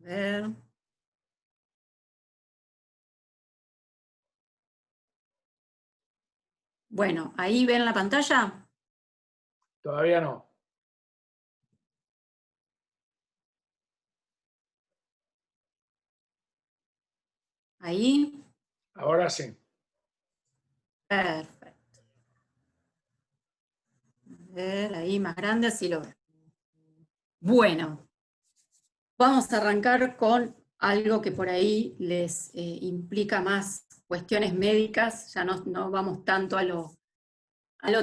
A ver. Bueno, ahí ven la pantalla. Todavía no. Ahí. Ahora sí. Perfecto. A ver, ahí más grande, así lo ven. Bueno, vamos a arrancar con algo que por ahí les implica más cuestiones médicas. Ya no vamos tanto a lo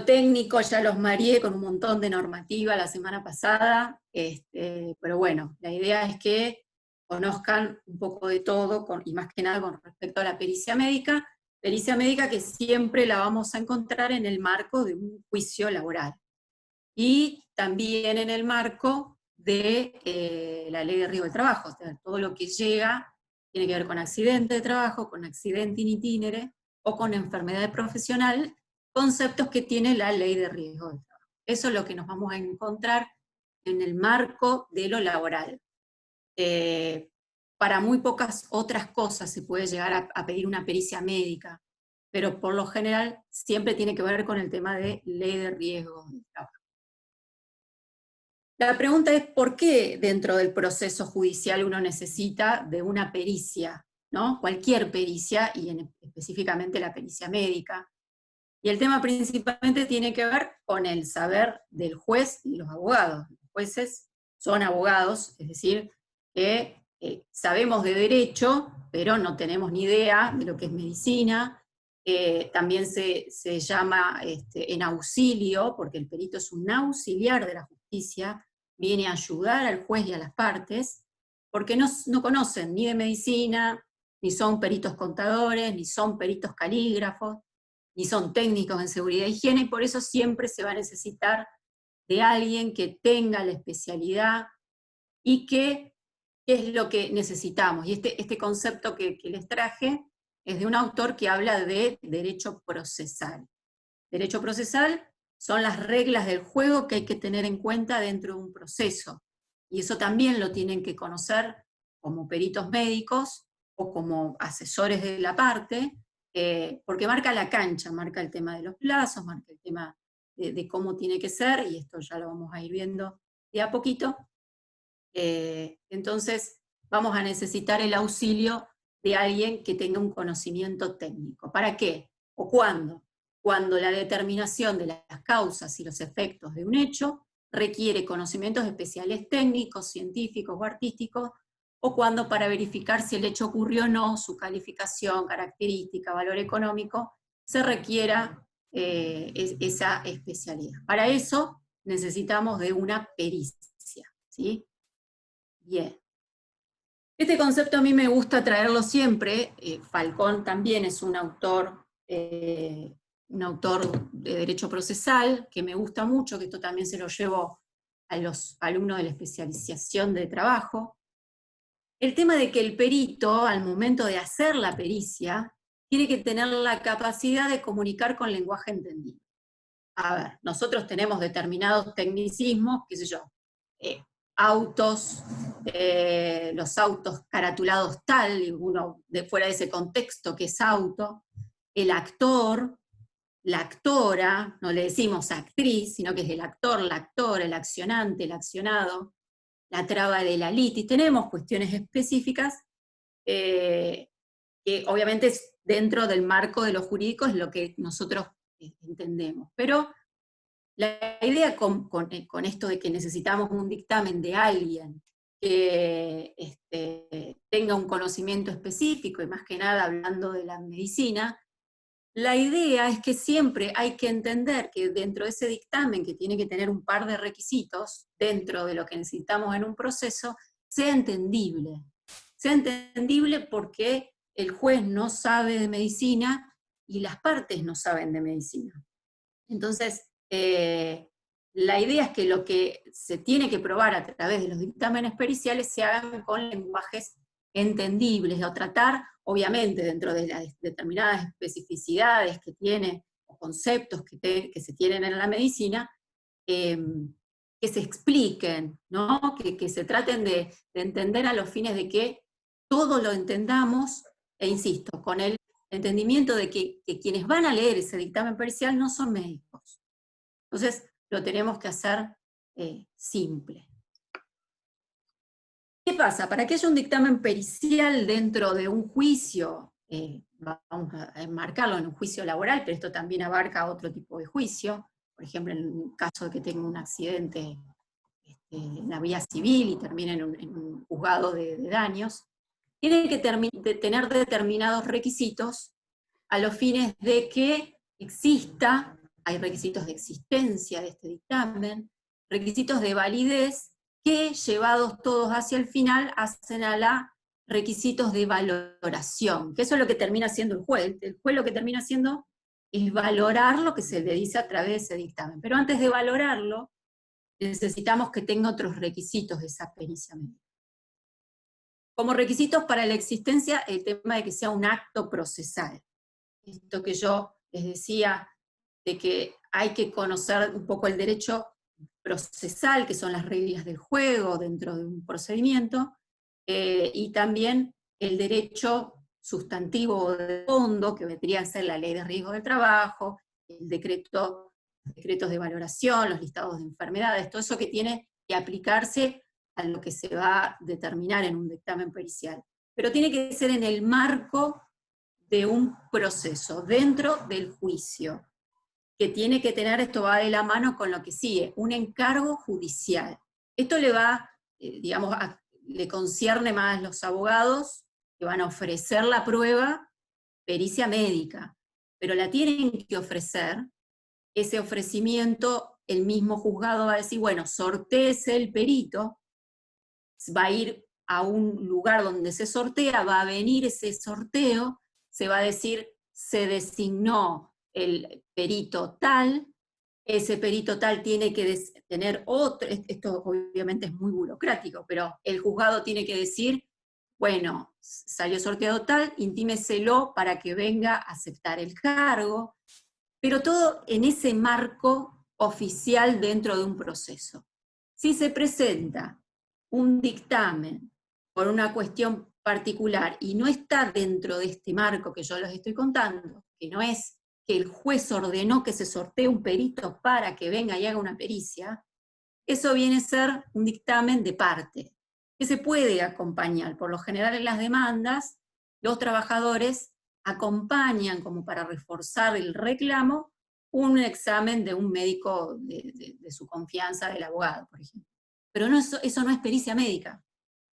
técnico, ya los mareé con un montón de normativa la semana pasada, pero bueno, la idea es que conozcan un poco de todo, y más que nada con respecto a la pericia médica que siempre la vamos a encontrar en el marco de un juicio laboral, y también en el marco de la ley de riesgo del trabajo, o sea, todo lo que llega tiene que ver con accidente de trabajo, con accidente in itinere, o con enfermedad profesional, conceptos que tiene la ley de riesgo del trabajo. Eso es lo que nos vamos a encontrar en el marco de lo laboral. Para muy pocas otras cosas se puede llegar a pedir una pericia médica, pero por lo general siempre tiene que ver con el tema de ley de riesgo del trabajo. La pregunta es por qué dentro del proceso judicial uno necesita de una pericia, ¿no? Cualquier pericia, y específicamente la pericia médica. Y el tema principalmente tiene que ver con el saber del juez y los abogados. Los jueces son abogados, es decir, que sabemos de derecho, pero no tenemos ni idea de lo que es medicina. También se llama en auxilio, porque el perito es un auxiliar de la justicia, viene a ayudar al juez y a las partes, porque no conocen ni de medicina, ni son peritos contadores, ni son peritos calígrafos, ni son técnicos en seguridad e higiene, y por eso siempre se va a necesitar de alguien que tenga la especialidad y que es lo que necesitamos. Y este concepto que les traje es de un autor que habla de derecho procesal. Derecho procesal son las reglas del juego que hay que tener en cuenta dentro de un proceso. Y eso también lo tienen que conocer como peritos médicos o como asesores de la parte, porque marca la cancha, marca el tema de los plazos, marca el tema de cómo tiene que ser, y esto ya lo vamos a ir viendo de a poquito. Entonces vamos a necesitar el auxilio de alguien que tenga un conocimiento técnico. ¿Para qué? ¿O cuándo? Cuando la determinación de las causas y los efectos de un hecho requiere conocimientos especiales técnicos, científicos o artísticos, o cuando para verificar si el hecho ocurrió o no, su calificación, característica, valor económico, se requiera esa especialidad. Para eso necesitamos de una pericia, ¿sí? Bien. Este concepto a mí me gusta traerlo siempre. Falcón también es un autor de derecho procesal que me gusta mucho, que esto también se lo llevo a los alumnos de la especialización de trabajo. El tema de que el perito, al momento de hacer la pericia, tiene que tener la capacidad de comunicar con lenguaje entendido. A ver, nosotros tenemos determinados tecnicismos, qué sé yo, autos, los autos caratulados tal, y uno de fuera de ese contexto que es auto, el actor, la actora, no le decimos actriz, sino que es el actor, la actora, el accionante, el accionado, la traba de la litis. Tenemos cuestiones específicas que obviamente es dentro del marco de lo jurídico, es lo que nosotros entendemos. Pero la idea con esto de que necesitamos un dictamen de alguien que tenga un conocimiento específico, y más que nada hablando de la medicina, la idea es que siempre hay que entender que dentro de ese dictamen, que tiene que tener un par de requisitos dentro de lo que necesitamos en un proceso, sea entendible. Sea entendible porque el juez no sabe de medicina y las partes no saben de medicina. Entonces, la idea es que lo que se tiene que probar a través de los dictámenes periciales se hagan con lenguajes entendibles, o tratar, obviamente, dentro de las determinadas especificidades que tiene, o conceptos que se tienen en la medicina, que se expliquen, ¿no? Que se traten de entender a los fines de que todo lo entendamos, e insisto, con el entendimiento de que quienes van a leer ese dictamen pericial no son médicos. Entonces, lo tenemos que hacer simple. ¿Qué pasa? Para que haya un dictamen pericial dentro de un juicio, vamos a enmarcarlo en un juicio laboral, pero esto también abarca otro tipo de juicio, por ejemplo, en el caso de que tenga un accidente en la vía civil y termine en un juzgado de daños, tiene que tener determinados requisitos a los fines de que exista, hay requisitos de existencia de este dictamen, requisitos de validez, que llevados todos hacia el final hacen a la requisitos de valoración, que eso es lo que termina haciendo el juez. El juez lo que termina haciendo es valorar lo que se le dice a través de ese dictamen. Pero antes de valorarlo, necesitamos que tenga otros requisitos de esa pericia médica. Como requisitos para la existencia, el tema de que sea un acto procesal. Esto que yo les decía, de que hay que conocer un poco el derecho procesal, que son las reglas del juego dentro de un procedimiento, y también el derecho sustantivo de fondo, que vendría a ser la ley de riesgo del trabajo, el decretos de valoración, los listados de enfermedades, todo eso que tiene que aplicarse a lo que se va a determinar en un dictamen pericial. Pero tiene que ser en el marco de un proceso, dentro del juicio, que tiene que tener, esto va de la mano con lo que sigue, un encargo judicial. Esto le va, digamos, le concierne más a los abogados que van a ofrecer la prueba pericia médica, pero la tienen que ofrecer. Ese ofrecimiento, el mismo juzgado va a decir, bueno, sortéese el perito, va a ir a un lugar donde se sortea, va a venir ese sorteo, se va a decir, se designó el perito tal, ese perito tal tiene que tener otro, esto obviamente es muy burocrático, pero el juzgado tiene que decir, bueno, salió sorteado tal, intímeselo para que venga a aceptar el cargo, pero todo en ese marco oficial dentro de un proceso. Si se presenta un dictamen por una cuestión particular y no está dentro de este marco que yo les estoy contando, que no es que el juez ordenó que se sortee un perito para que venga y haga una pericia, eso viene a ser un dictamen de parte, que se puede acompañar. Por lo general en las demandas, los trabajadores acompañan, como para reforzar el reclamo, un examen de un médico de su confianza, del abogado, por ejemplo. Pero no, eso no es pericia médica,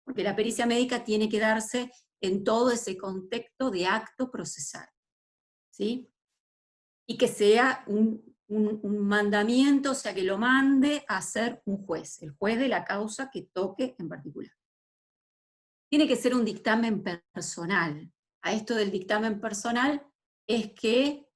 porque la pericia médica tiene que darse en todo ese contexto de acto procesal, ¿sí? Y que sea un mandamiento, o sea, que lo mande a hacer un juez, el juez de la causa que toque en particular. Tiene que ser un dictamen personal. A esto del dictamen personal es que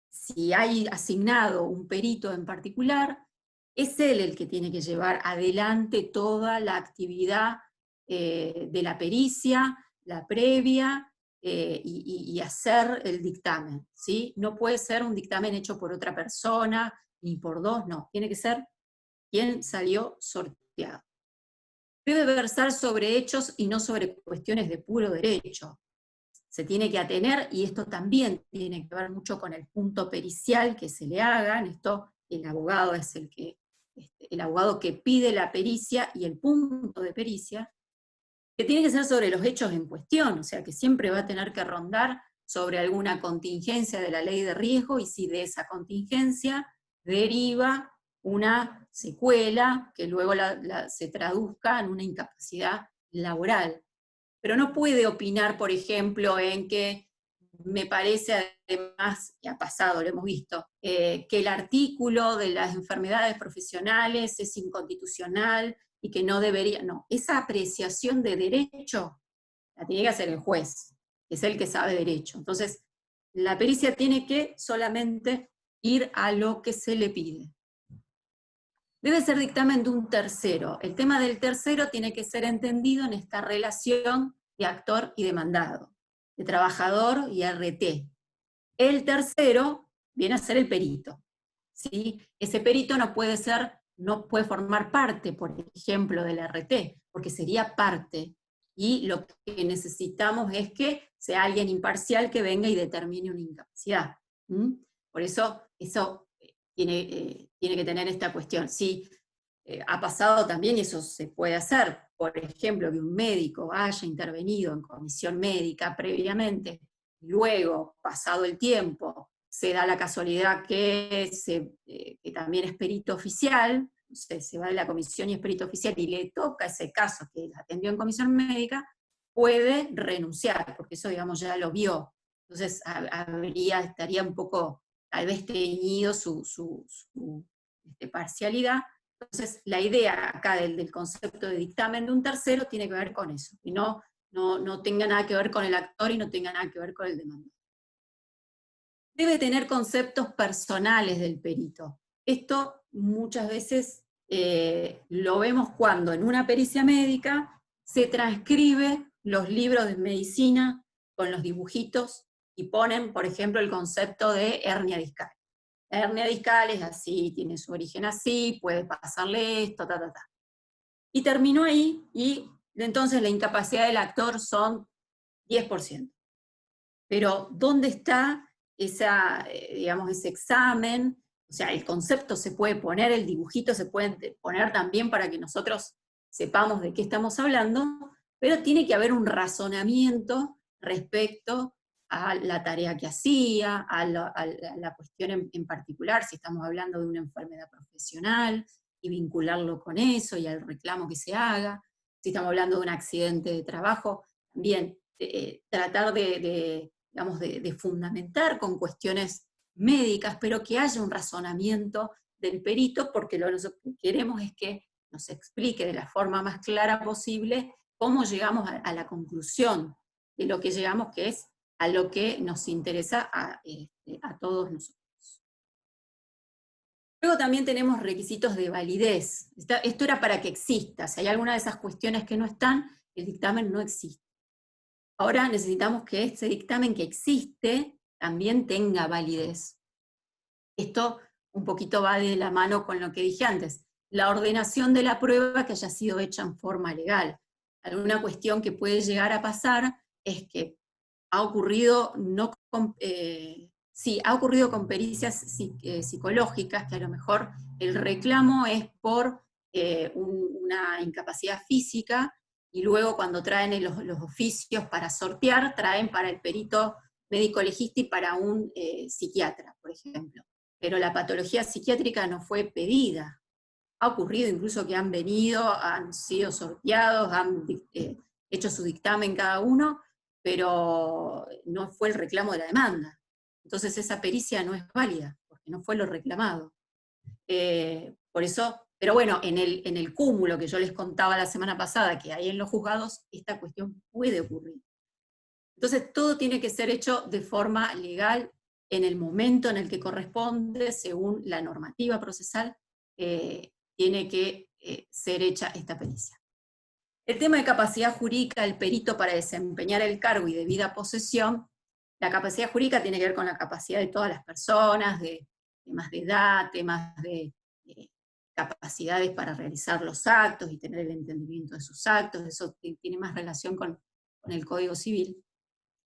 si hay asignado un perito en particular, es él el que tiene que llevar adelante toda la actividad de la pericia, la previa, y hacer el dictamen, ¿sí? No puede ser un dictamen hecho por otra persona, ni por dos, no. Tiene que ser quien salió sorteado. Debe versar sobre hechos y no sobre cuestiones de puro derecho. Se tiene que atener, y esto también tiene que ver mucho con el punto pericial que se le haga. En esto el abogado es el abogado que pide la pericia y el punto de pericia, que tiene que ser sobre los hechos en cuestión, o sea que siempre va a tener que rondar sobre alguna contingencia de la ley de riesgo, y si de esa contingencia deriva una secuela que luego se traduzca en una incapacidad laboral. Pero no puede opinar, por ejemplo, en que me parece, además, y ha pasado, lo hemos visto, que el artículo de las enfermedades profesionales es inconstitucional y que no debería, no, esa apreciación de derecho la tiene que hacer el juez, que es el que sabe derecho. Entonces, la pericia tiene que solamente ir a lo que se le pide. Debe ser dictamen de un tercero. El tema del tercero tiene que ser entendido en esta relación de actor y demandado, de trabajador y RT. El tercero viene a ser el perito, ¿sí? Ese perito no puede formar parte, por ejemplo, del RT, porque sería parte, y lo que necesitamos es que sea alguien imparcial que venga y determine una incapacidad. ¿Mm? Por eso tiene que tener esta cuestión. Sí, ha pasado también, y eso se puede hacer, por ejemplo, que un médico haya intervenido en comisión médica previamente, luego, pasado el tiempo, se da la casualidad que también es perito oficial, se va de la comisión y es perito oficial, y le toca ese caso que atendió en comisión médica, puede renunciar, porque eso, digamos, ya lo vio. Entonces, estaría un poco, tal vez, teñido su parcialidad. Entonces, la idea acá del concepto de dictamen de un tercero tiene que ver con eso, y no tenga nada que ver con el actor y no tenga nada que ver con el demandante. Debe tener conceptos personales del perito. Esto muchas veces lo vemos cuando en una pericia médica se transcribe los libros de medicina con los dibujitos y ponen, por ejemplo, el concepto de hernia discal. La hernia discal es así, tiene su origen así, puede pasarle esto, Y terminó ahí, y entonces la incapacidad del actor son 10%. Pero ¿dónde está digamos, ese examen? O sea, el concepto se puede poner, el dibujito se puede poner también para que nosotros sepamos de qué estamos hablando, pero tiene que haber un razonamiento respecto a la tarea que hacía, a la cuestión en particular, si estamos hablando de una enfermedad profesional, y vincularlo con eso y al reclamo que se haga. Si estamos hablando de un accidente de trabajo, también tratar digamos, de fundamentar con cuestiones médicas, pero que haya un razonamiento del perito, porque lo que queremos es que nos explique de la forma más clara posible cómo llegamos a la conclusión de lo que llegamos, que es a lo que nos interesa a todos nosotros. Luego también tenemos requisitos de validez. Esto era para que exista. Si hay alguna de esas cuestiones que no están, el dictamen no existe. Ahora necesitamos que este dictamen que existe también tenga validez. Esto un poquito va de la mano con lo que dije antes. La ordenación de la prueba que haya sido hecha en forma legal. Alguna cuestión que puede llegar a pasar es que ha ocurrido ha ocurrido con pericias psicológicas, que a lo mejor el reclamo es por una incapacidad física, y luego cuando traen los oficios para sortear, traen para el perito médico legista y para un psiquiatra, por ejemplo. Pero la patología psiquiátrica no fue pedida. Ha ocurrido incluso que han venido, han sido sorteados, han hecho su dictamen cada uno, pero no fue el reclamo de la demanda. Entonces esa pericia no es válida, porque no fue lo reclamado. Por eso, pero bueno, en el cúmulo que yo les contaba la semana pasada, que hay en los juzgados, esta cuestión puede ocurrir. Entonces todo tiene que ser hecho de forma legal, en el momento en el que corresponde, según la normativa procesal, tiene que ser hecha esta pericia. El tema de capacidad jurídica del perito para desempeñar el cargo y debida posesión, la capacidad jurídica tiene que ver con la capacidad de todas las personas, de temas de edad, temas de capacidades para realizar los actos y tener el entendimiento de sus actos. Eso tiene más relación con el Código Civil.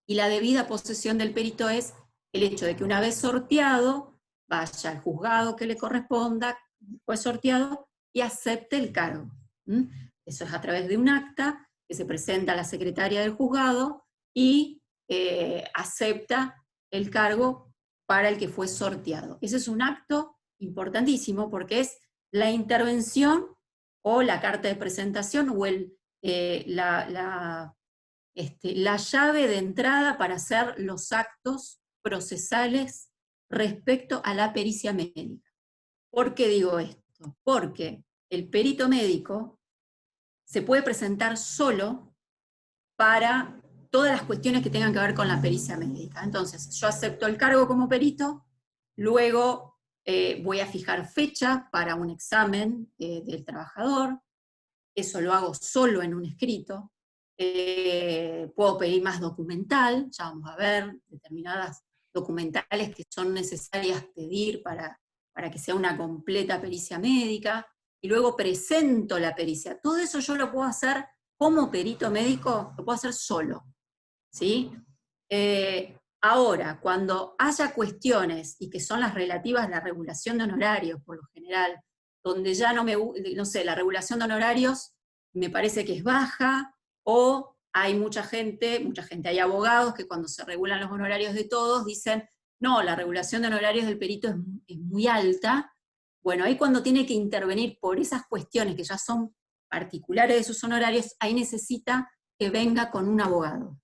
Y la debida posesión del perito es el hecho de que una vez sorteado, vaya al juzgado que le corresponda, fue sorteado, y acepte el cargo. Eso es a través de un acta que se presenta a la secretaria del juzgado y acepta el cargo para el que fue sorteado. Ese es un acto importantísimo porque es la intervención o la carta de presentación o la llave de entrada para hacer los actos procesales respecto a la pericia médica. ¿Por qué digo esto? Porque el perito médico se puede presentar solo para todas las cuestiones que tengan que ver con la pericia médica. Entonces, yo acepto el cargo como perito, luego voy a fijar fecha para un examen del trabajador, eso lo hago solo en un escrito. Puedo pedir más documental, ya vamos a ver determinadas documentales que son necesarias pedir para para que sea una completa pericia médica, y luego presento la pericia. Todo eso yo lo puedo hacer como perito médico, lo puedo hacer solo, ¿sí? Ahora, cuando haya cuestiones, y que son las relativas a la regulación de honorarios, por lo general, donde ya no sé, la regulación de honorarios me parece que es baja, o hay mucha gente, hay abogados que cuando se regulan los honorarios de todos dicen, no, la regulación de honorarios del perito es muy alta. Bueno, ahí cuando tiene que intervenir por esas cuestiones que ya son particulares de sus honorarios, ahí necesita que venga con un abogado.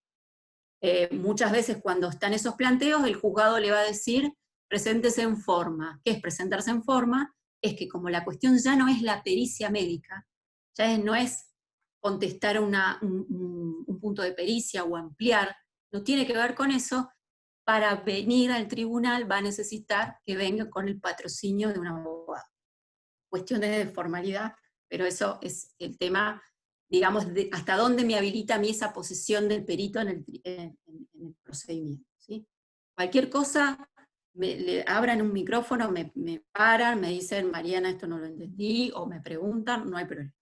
Muchas veces cuando están esos planteos, el juzgado le va a decir, preséntese en forma. ¿Qué es presentarse en forma? Es que como la cuestión ya no es la pericia médica, no es contestar un punto de pericia o ampliar, no tiene que ver con eso. Para venir al tribunal va a necesitar que venga con el patrocinio de un abogado. Cuestiones de formalidad, pero eso es el tema, digamos, de hasta dónde me habilita a mí esa posición del perito en el procedimiento, ¿sí? Cualquier cosa, le abran un micrófono, me paran, me dicen, Mariana, esto no lo entendí, o me preguntan, no hay problema.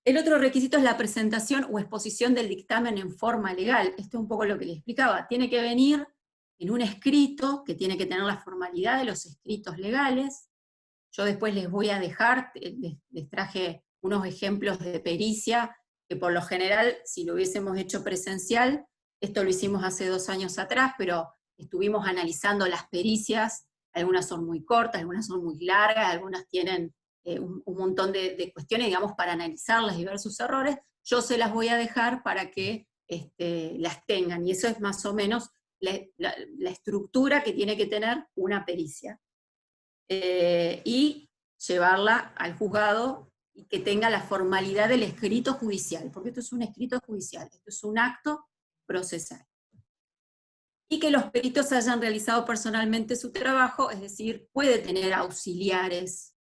El otro requisito es la presentación o exposición del dictamen en forma legal. Esto es un poco lo que les explicaba. Tiene que venir en un escrito, que tiene que tener la formalidad de los escritos legales. Yo después les voy a dejar, les traje unos ejemplos de pericia, que por lo general, si lo hubiésemos hecho presencial, esto lo hicimos hace 2 años atrás, pero estuvimos analizando las pericias, algunas son muy cortas, algunas son muy largas, algunas tienen un montón de cuestiones, digamos, para analizarlas y ver sus errores. Yo se las voy a dejar para que las tengan, y eso es más o menos la estructura que tiene que tener una pericia. Y llevarla al juzgado y que tenga la formalidad del escrito judicial, porque esto es un escrito judicial, esto es un acto procesal. Y que los peritos hayan realizado personalmente su trabajo, es decir, puede tener auxiliares,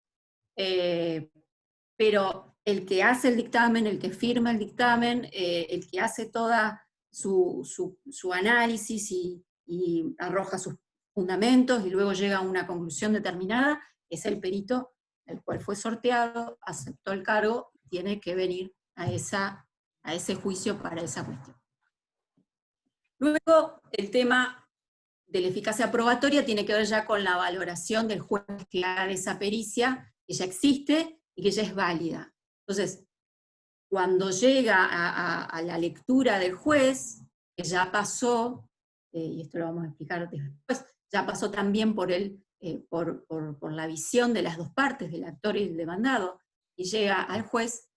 pero el que hace el dictamen, el que firma el dictamen, el que hace toda su análisis y arroja sus fundamentos y luego llega a una conclusión determinada, es el perito, el cual fue sorteado, aceptó el cargo, tiene que venir a ese juicio para esa cuestión. Luego, el tema de la eficacia probatoria tiene que ver ya con la valoración del juez que haga esa pericia, que ya existe y que ya es válida. Entonces, cuando llega a la lectura del juez, que ya pasó, y esto lo vamos a explicar después, ya pasó también por la visión de las dos partes, del actor y del demandado, y llega al juez,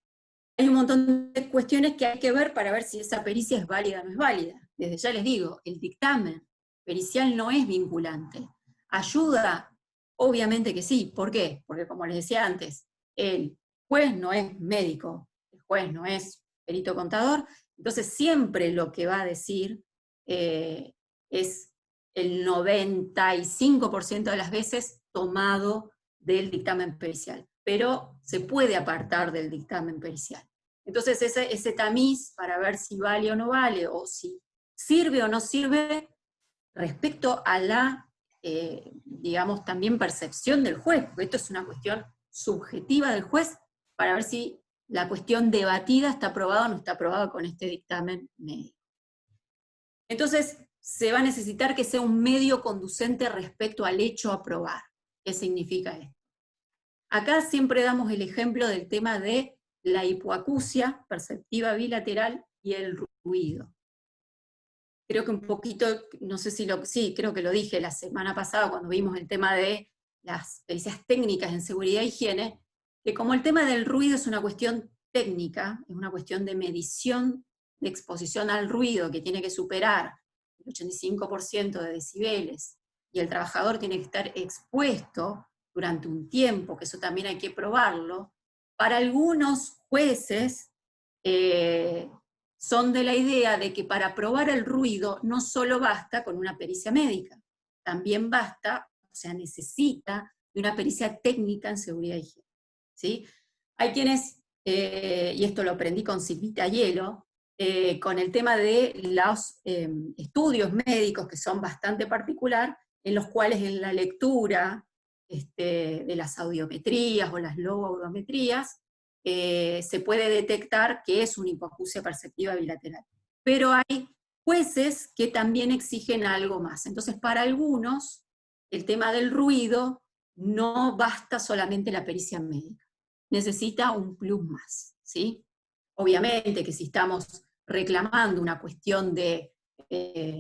hay un montón de cuestiones que hay que ver para ver si esa pericia es válida o no es válida. Desde ya les digo, el dictamen pericial no es vinculante. ¿Ayuda? Obviamente que sí. ¿Por qué? Porque como les decía antes, el juez no es médico, el juez no es perito contador, entonces siempre lo que va a decir es el 95% de las veces tomado del dictamen pericial, pero se puede apartar del dictamen pericial. Entonces ese tamiz para ver si vale o no vale, o si sirve o no sirve, respecto a la, digamos, también percepción del juez, porque esto es una cuestión subjetiva del juez, para ver si la cuestión debatida está aprobada o no está aprobada con este dictamen médico. Entonces, se va a necesitar que sea un medio conducente respecto al hecho a probar. ¿Qué significa esto? Acá siempre damos el ejemplo del tema de la hipoacusia perceptiva bilateral y el ruido. Creo que un poquito, no sé si sí, creo que lo dije la semana pasada cuando vimos el tema de las pericias técnicas en seguridad e higiene, que como el tema del ruido es una cuestión técnica, es una cuestión de medición de exposición al ruido que tiene que superar el 85% de decibeles, y el trabajador tiene que estar expuesto durante un tiempo, que eso también hay que probarlo, para algunos jueces son de la idea de que para probar el ruido no solo basta con una pericia médica, también basta, o sea, necesita de una pericia técnica en seguridad y higiene, ¿sí? Hay quienes, y esto lo aprendí con Silvita Hielo, con el tema de los estudios médicos, que son bastante particular, en los cuales en la lectura de las audiometrías o las logoaudiometrías se puede detectar que es una hipoacusia perceptiva bilateral. Pero hay jueces que también exigen algo más. Entonces, para algunos, el tema del ruido no basta solamente la pericia médica, necesita un plus más, ¿sí? Obviamente que si estamos reclamando una cuestión de,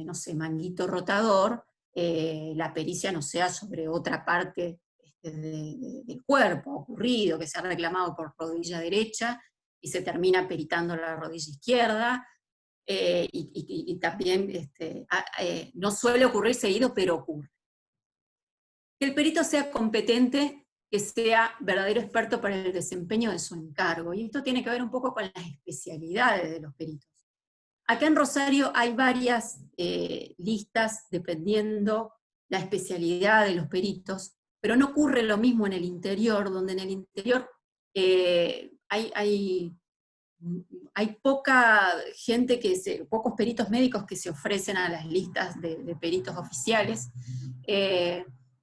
no sé, manguito rotador, la pericia no sea sobre otra parte del cuerpo, ocurrido, que se ha reclamado por rodilla derecha y se termina peritando la rodilla izquierda, y también no suele ocurrir seguido, pero ocurre. Que el perito sea competente, que sea verdadero experto para el desempeño de su encargo, y esto tiene que ver un poco con las especialidades de los peritos. Acá en Rosario hay varias listas dependiendo la especialidad de los peritos, pero no ocurre lo mismo en el interior, donde en el interior hay poca gente pocos peritos médicos que se ofrecen a las listas de peritos oficiales.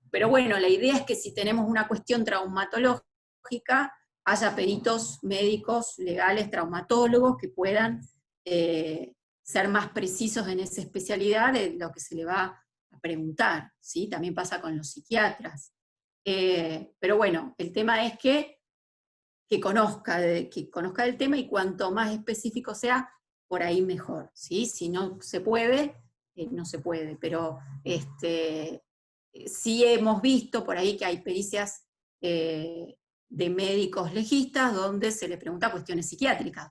Pero bueno, la idea es que si tenemos una cuestión traumatológica, haya peritos médicos, legales, traumatólogos, que puedan ser más precisos en esa especialidad de lo que se le va a preguntar, ¿sí? También pasa con los psiquiatras. Pero bueno, el tema es que conozca del tema, y cuanto más específico sea, por ahí mejor, ¿sí? Si no se puede, no se puede, pero sí hemos visto por ahí que hay pericias de médicos legistas donde se le pregunta cuestiones psiquiátricas.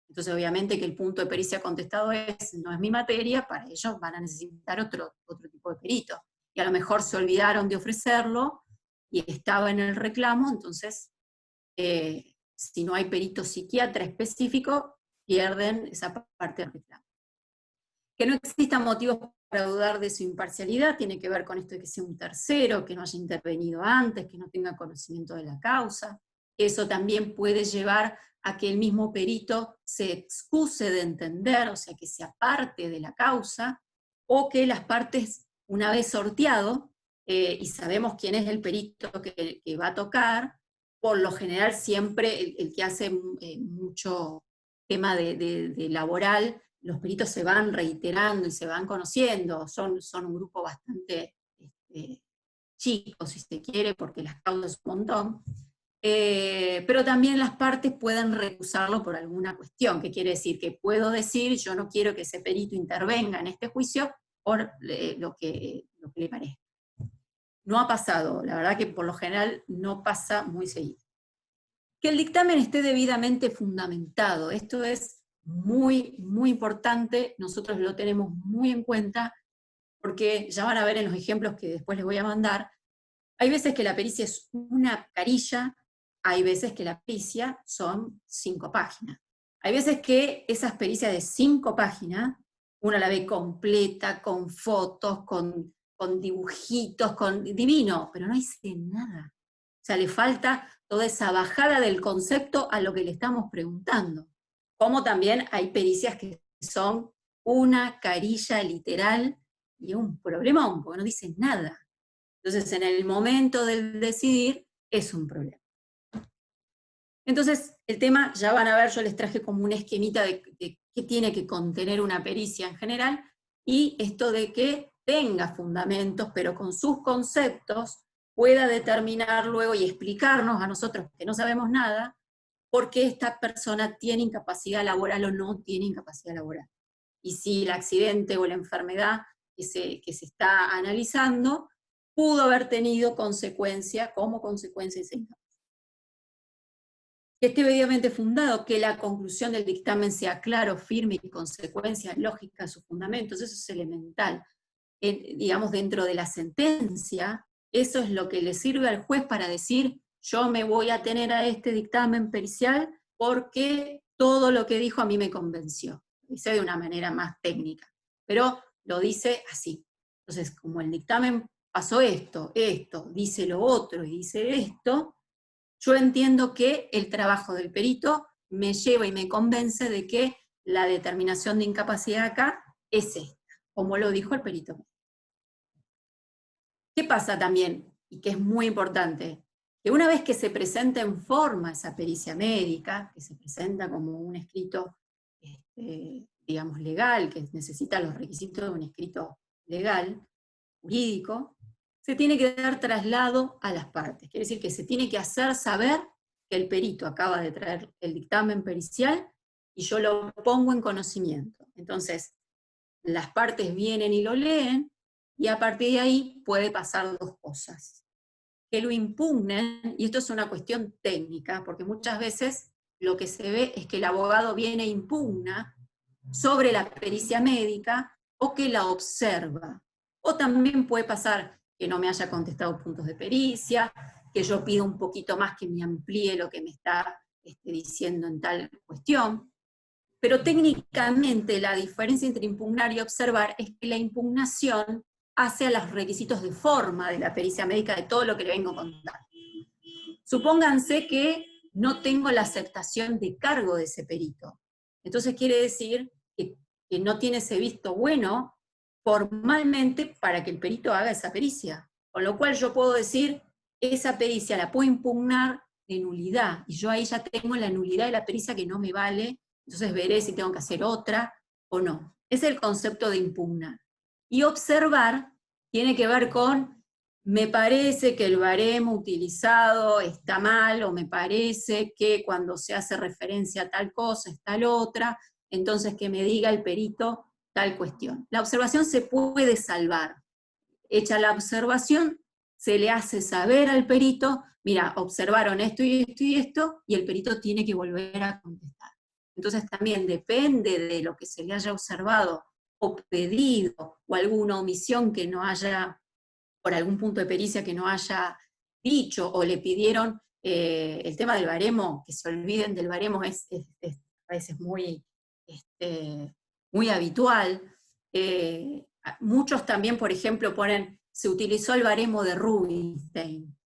Entonces obviamente que el punto de pericia contestado no es mi materia, para ellos van a necesitar otro tipo de perito. Y a lo mejor se olvidaron de ofrecerlo y estaba en el reclamo, entonces si no hay perito psiquiatra específico, pierden esa parte del reclamo. Que no existan motivos para dudar de su imparcialidad tiene que ver con esto de que sea un tercero, que no haya intervenido antes, que no tenga conocimiento de la causa. Eso también puede llevar a que el mismo perito se excuse de entender, o sea, que se aparte de la causa, o que las partes, una vez sorteado, y sabemos quién es el perito que va a tocar, por lo general siempre el que hace mucho tema de laboral, los peritos se van reiterando y se van conociendo, son un grupo bastante chico, si se quiere, porque las causas son un montón, pero también las partes pueden recusarlo por alguna cuestión, que quiere decir que puedo decir, yo no quiero que ese perito intervenga en este juicio por lo que le parezca. No ha pasado, la verdad que por lo general no pasa muy seguido. Que el dictamen esté debidamente fundamentado, esto es muy, muy importante, nosotros lo tenemos muy en cuenta, porque ya van a ver en los ejemplos que después les voy a mandar, hay veces que la pericia es una carilla, hay veces que la pericia son 5 páginas. Hay veces que esas pericias de 5 páginas, uno la ve completa, con fotos, con dibujitos, con divino, pero no dice nada. O sea, le falta toda esa bajada del concepto a lo que le estamos preguntando. Como también hay pericias que son una carilla literal y un problemón, porque no dicen nada. Entonces, en el momento del decidir, es un problema. Entonces, el tema, ya van a ver, yo les traje como un esquemita de qué tiene que contener una pericia en general, y esto de que tenga fundamentos, pero con sus conceptos pueda determinar luego y explicarnos a nosotros que no sabemos nada, por qué esta persona tiene incapacidad laboral o no tiene incapacidad laboral. Y si el accidente o la enfermedad que se está analizando pudo haber tenido consecuencia, como consecuencia esa incapacidad. Que esté debidamente fundado, que la conclusión del dictamen sea claro, firme y consecuencia lógica de sus fundamentos, eso es elemental. Digamos, dentro de la sentencia, eso es lo que le sirve al juez para decir, yo me voy a tener a este dictamen pericial porque todo lo que dijo a mí me convenció. Lo dice de una manera más técnica, pero lo dice así. Entonces, como el dictamen pasó esto, dice lo otro y dice esto, yo entiendo que el trabajo del perito me lleva y me convence de que la determinación de incapacidad acá es esta, como lo dijo el perito. ¿Qué pasa también? Y que es muy importante, que una vez que se presenta en forma esa pericia médica, que se presenta como un escrito, digamos, legal, que necesita los requisitos de un escrito legal, jurídico, se tiene que dar traslado a las partes. Quiere decir que se tiene que hacer saber que el perito acaba de traer el dictamen pericial y yo lo pongo en conocimiento. Entonces, las partes vienen y lo leen, y a partir de ahí puede pasar dos cosas. Que lo impugnen, y esto es una cuestión técnica, porque muchas veces lo que se ve es que el abogado viene e impugna sobre la pericia médica, o que la observa. O también puede pasar que no me haya contestado puntos de pericia, que yo pido un poquito más que me amplíe lo que me está diciendo en tal cuestión. Pero técnicamente la diferencia entre impugnar y observar es que la impugnación hace a los requisitos de forma de la pericia médica de todo lo que le vengo a contar. Supónganse que no tengo la aceptación de cargo de ese perito. Entonces quiere decir que no tiene ese visto bueno formalmente para que el perito haga esa pericia. Con lo cual yo puedo decir, esa pericia la puedo impugnar de nulidad, y yo ahí ya tengo la nulidad de la pericia que no me vale, entonces veré si tengo que hacer otra o no. Es el concepto de impugnar. Y observar tiene que ver con, me parece que el baremo utilizado está mal, o me parece que cuando se hace referencia a tal cosa es tal otra, entonces que me diga el perito tal cuestión. La observación se puede salvar. Hecha la observación, se le hace saber al perito, mira, observaron esto y esto y esto, y el perito tiene que volver a contestar. Entonces también depende de lo que se le haya observado o pedido, o alguna omisión que no haya, por algún punto de pericia que no haya dicho, o le pidieron el tema del baremo, que se olviden del baremo es a veces muy, muy habitual. Muchos también, por ejemplo, ponen, se utilizó el baremo de Rubinstein.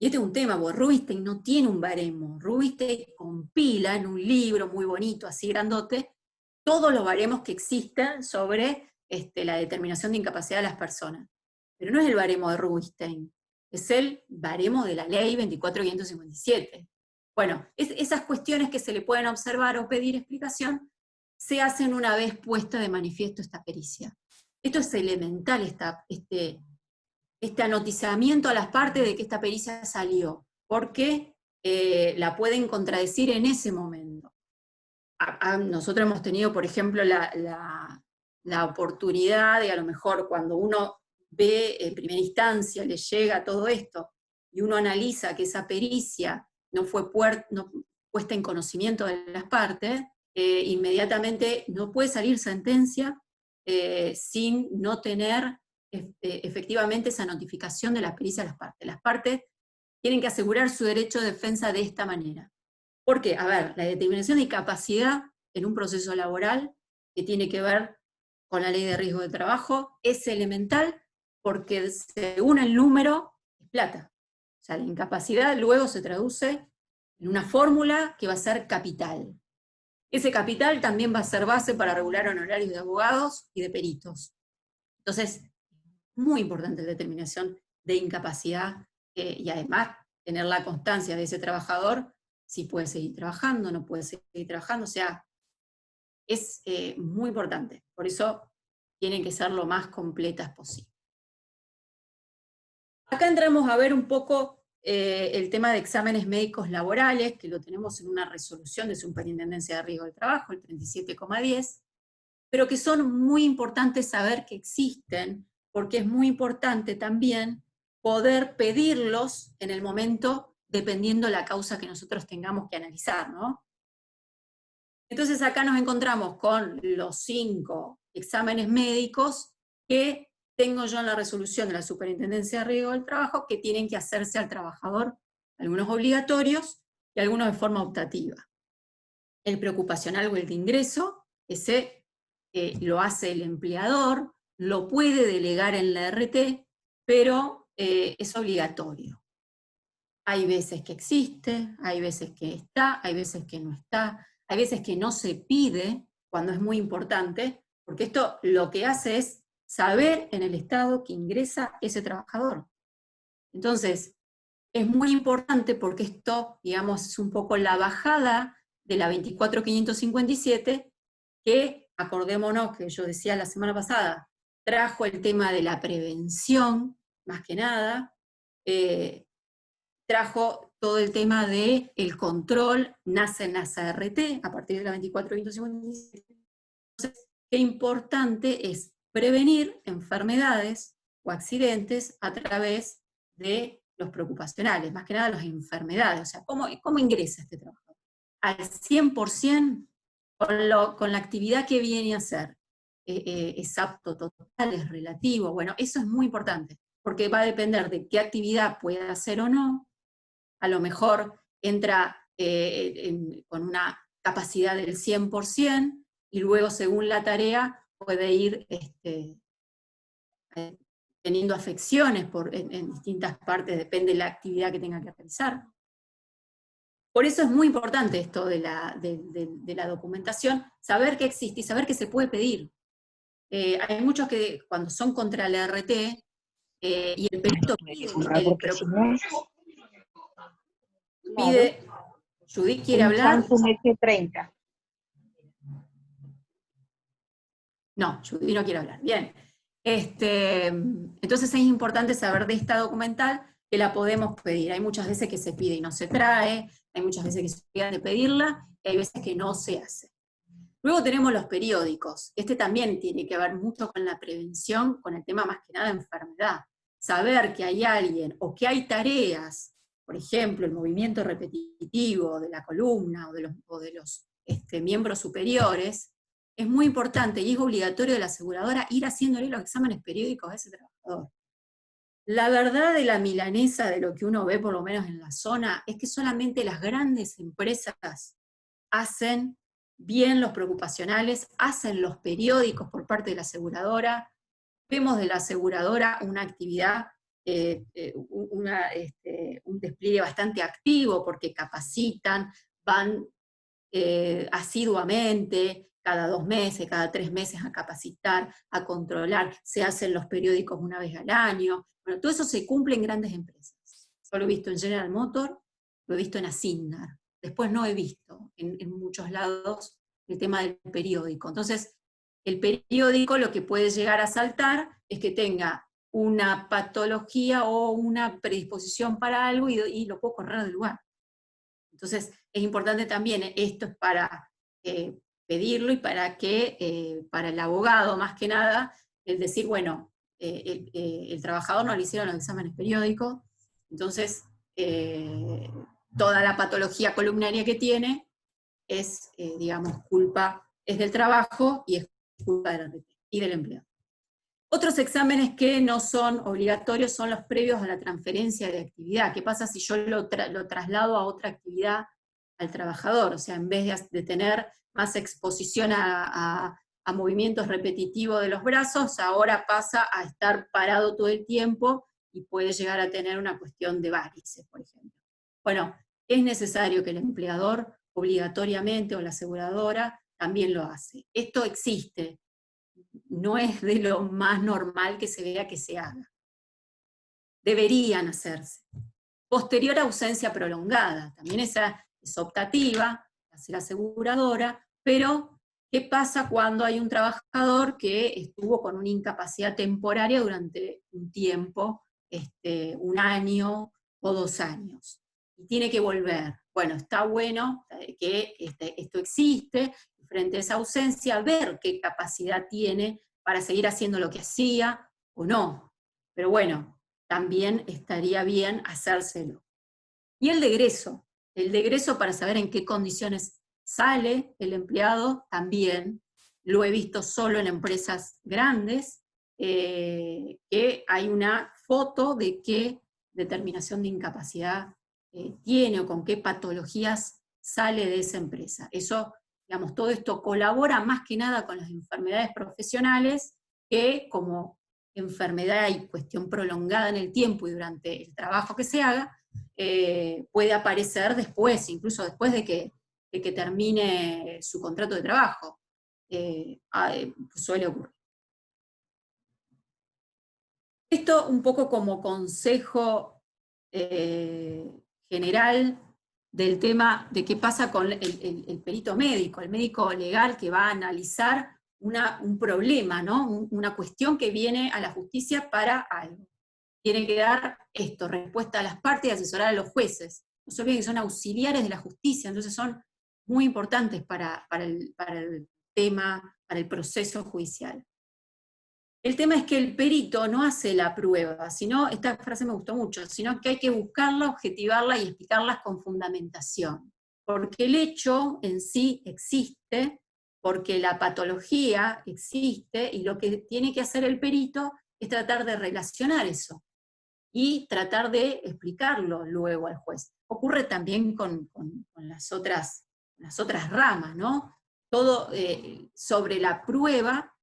Y este es un tema, porque Rubinstein no tiene un baremo. Rubinstein compila en un libro muy bonito, así grandote, todos los baremos que existen sobre la determinación de incapacidad de las personas. Pero no es el baremo de Rubinstein, es el baremo de la ley 24.557. Bueno, esas cuestiones que se le pueden observar o pedir explicación se hacen una vez puesta de manifiesto esta pericia. Esto es elemental, este anoticiamiento a las partes de que esta pericia salió, porque la pueden contradecir en ese momento. Nosotros hemos tenido, por ejemplo, la oportunidad de, a lo mejor cuando uno ve en primera instancia, le llega todo esto, y uno analiza que esa pericia no fue puesta en conocimiento de las partes, inmediatamente no puede salir sentencia sin no tener efectivamente esa notificación de la pericia a las partes. Las partes tienen que asegurar su derecho de defensa de esta manera. ¿Por qué? A ver, la determinación de incapacidad en un proceso laboral que tiene que ver con la ley de riesgo de trabajo es elemental, porque según el número es plata. O sea, la incapacidad luego se traduce en una fórmula que va a ser capital. Ese capital también va a ser base para regular honorarios de abogados y de peritos. Entonces, muy importante la determinación de incapacidad y además tener la constancia de ese trabajador, si puede seguir trabajando, no puede seguir trabajando, o sea, es muy importante. Por eso tienen que ser lo más completas posible. Acá entramos a ver un poco el tema de exámenes médicos laborales, que lo tenemos en una resolución de Superintendencia de Riesgo del Trabajo, el 37,10, pero que son muy importantes saber que existen, porque es muy importante también poder pedirlos en el momento, dependiendo la causa que nosotros tengamos que analizar, ¿no? Entonces acá nos encontramos con los 5 exámenes médicos que tengo yo en la resolución de la Superintendencia de Riesgo del Trabajo, que tienen que hacerse al trabajador, algunos obligatorios y algunos de forma optativa. El preocupacional o el de ingreso, ese lo hace el empleador, lo puede delegar en la RT, pero es obligatorio. Hay veces que existe, hay veces que está, hay veces que no está, hay veces que no se pide, cuando es muy importante, porque esto lo que hace es saber en el estado que ingresa ese trabajador. Entonces, es muy importante porque esto, digamos, es un poco la bajada de la 24.557, que, acordémonos que yo decía la semana pasada, trajo el tema de la prevención, más que nada, trajo todo el tema del control, nace en las ART, a partir de la 24.557. Entonces, qué importante es prevenir enfermedades o accidentes a través de los preocupacionales, más que nada las enfermedades, o sea, ¿cómo ingresa este trabajador? Al 100% con la actividad que viene a hacer. ¿Es apto total? ¿Es relativo? Bueno, eso es muy importante, porque va a depender de qué actividad pueda hacer o no. A lo mejor entra con una capacidad del 100%, y luego según la tarea puede ir teniendo afecciones en distintas partes, depende de la actividad que tenga que realizar. Por eso es muy importante esto de la documentación, saber que existe y saber que se puede pedir. Hay muchos que cuando son contra la RT, y el perito pide, Judith quiere hablar. Samsung S30. No, Judy no quiere hablar. Bien. Entonces es importante saber de esta documental que la podemos pedir. Hay muchas veces que se pide y no se trae, hay muchas veces que se olvida de pedirla, y hay veces que no se hace. Luego tenemos los periódicos. Este también tiene que ver mucho con la prevención, con el tema más que nada de enfermedad. Saber que hay alguien o que hay tareas, por ejemplo, el movimiento repetitivo de la columna o de los miembros superiores, es muy importante y es obligatorio de la aseguradora ir haciéndole los exámenes periódicos a ese trabajador. La verdad de la milanesa de lo que uno ve, por lo menos en la zona, es que solamente las grandes empresas hacen bien los preocupacionales, hacen los periódicos por parte de la aseguradora. Vemos de la aseguradora una actividad, un despliegue bastante activo, porque capacitan, van asiduamente, cada 2 meses, cada 3 meses a capacitar, a controlar, se hacen los periódicos una vez al año. Bueno, todo eso se cumple en grandes empresas. Yo lo he visto en General Motors, lo he visto en Asindar. Después no he visto en muchos lados el tema del periódico. Entonces, el periódico lo que puede llegar a saltar es que tenga una patología o una predisposición para algo y lo puedo correr del lugar. Entonces, es importante también, esto es para pedirlo y para que, para el abogado más que nada, el decir, bueno, el trabajador no le hicieron los exámenes periódicos, entonces toda la patología columnaria que tiene es, digamos, culpa, es del trabajo y es culpa de la RT y del empleado. Otros exámenes que no son obligatorios son los previos a la transferencia de actividad. ¿Qué pasa si yo lo traslado a otra actividad al trabajador? O sea, en vez de tener más exposición a movimientos repetitivos de los brazos, ahora pasa a estar parado todo el tiempo y puede llegar a tener una cuestión de varices, por ejemplo. Bueno, es necesario que el empleador obligatoriamente o la aseguradora también lo hace. Esto existe. No es de lo más normal que se vea que se haga. Deberían hacerse. Posterior a ausencia prolongada, también esa es optativa, hace la aseguradora, pero ¿qué pasa cuando hay un trabajador que estuvo con una incapacidad temporaria durante un tiempo, 1 año o 2 años, y tiene que volver? Bueno, está bueno que esto existe, frente a esa ausencia, ver qué capacidad tiene para seguir haciendo lo que hacía o no. Pero bueno, también estaría bien hacérselo. Y el de egreso para saber en qué condiciones sale el empleado, también lo he visto solo en empresas grandes, que hay una foto de qué determinación de incapacidad tiene o con qué patologías sale de esa empresa. Eso, digamos, todo esto colabora más que nada con las enfermedades profesionales, que como enfermedad y cuestión prolongada en el tiempo y durante el trabajo que se haga, puede aparecer después, incluso después de que termine su contrato de trabajo. Suele ocurrir. Esto un poco como consejo general del tema de qué pasa con el perito médico, el médico legal que va a analizar un problema, ¿no? Una cuestión que viene a la justicia para algo. Tiene que dar esto, respuesta a las partes y asesorar a los jueces. No se olviden que son auxiliares de la justicia, entonces son muy importantes para el tema, para el proceso judicial. El tema es que el perito no hace la prueba, sino, esta frase me gustó mucho, sino que hay que buscarla, objetivarla y explicarlas con fundamentación. Porque el hecho en sí existe, porque la patología existe, y lo que tiene que hacer el perito es tratar de relacionar eso y tratar de explicarlo luego al juez. Ocurre también con las otras ramas, ¿no? Todo sobre la prueba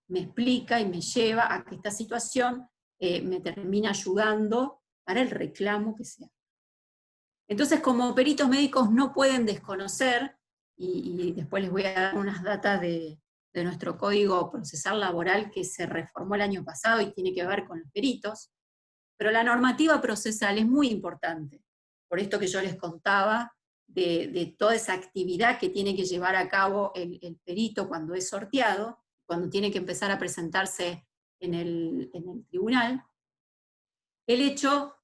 me explica y me lleva a que esta situación me termina ayudando para el reclamo que sea. Entonces, como peritos médicos no pueden desconocer, y después les voy a dar unas datas de nuestro Código Procesal Laboral que se reformó el año pasado y tiene que ver con los peritos, pero la normativa procesal es muy importante, por esto que yo les contaba, de toda esa actividad que tiene que llevar a cabo el perito cuando es sorteado, cuando tiene que empezar a presentarse en el tribunal. El hecho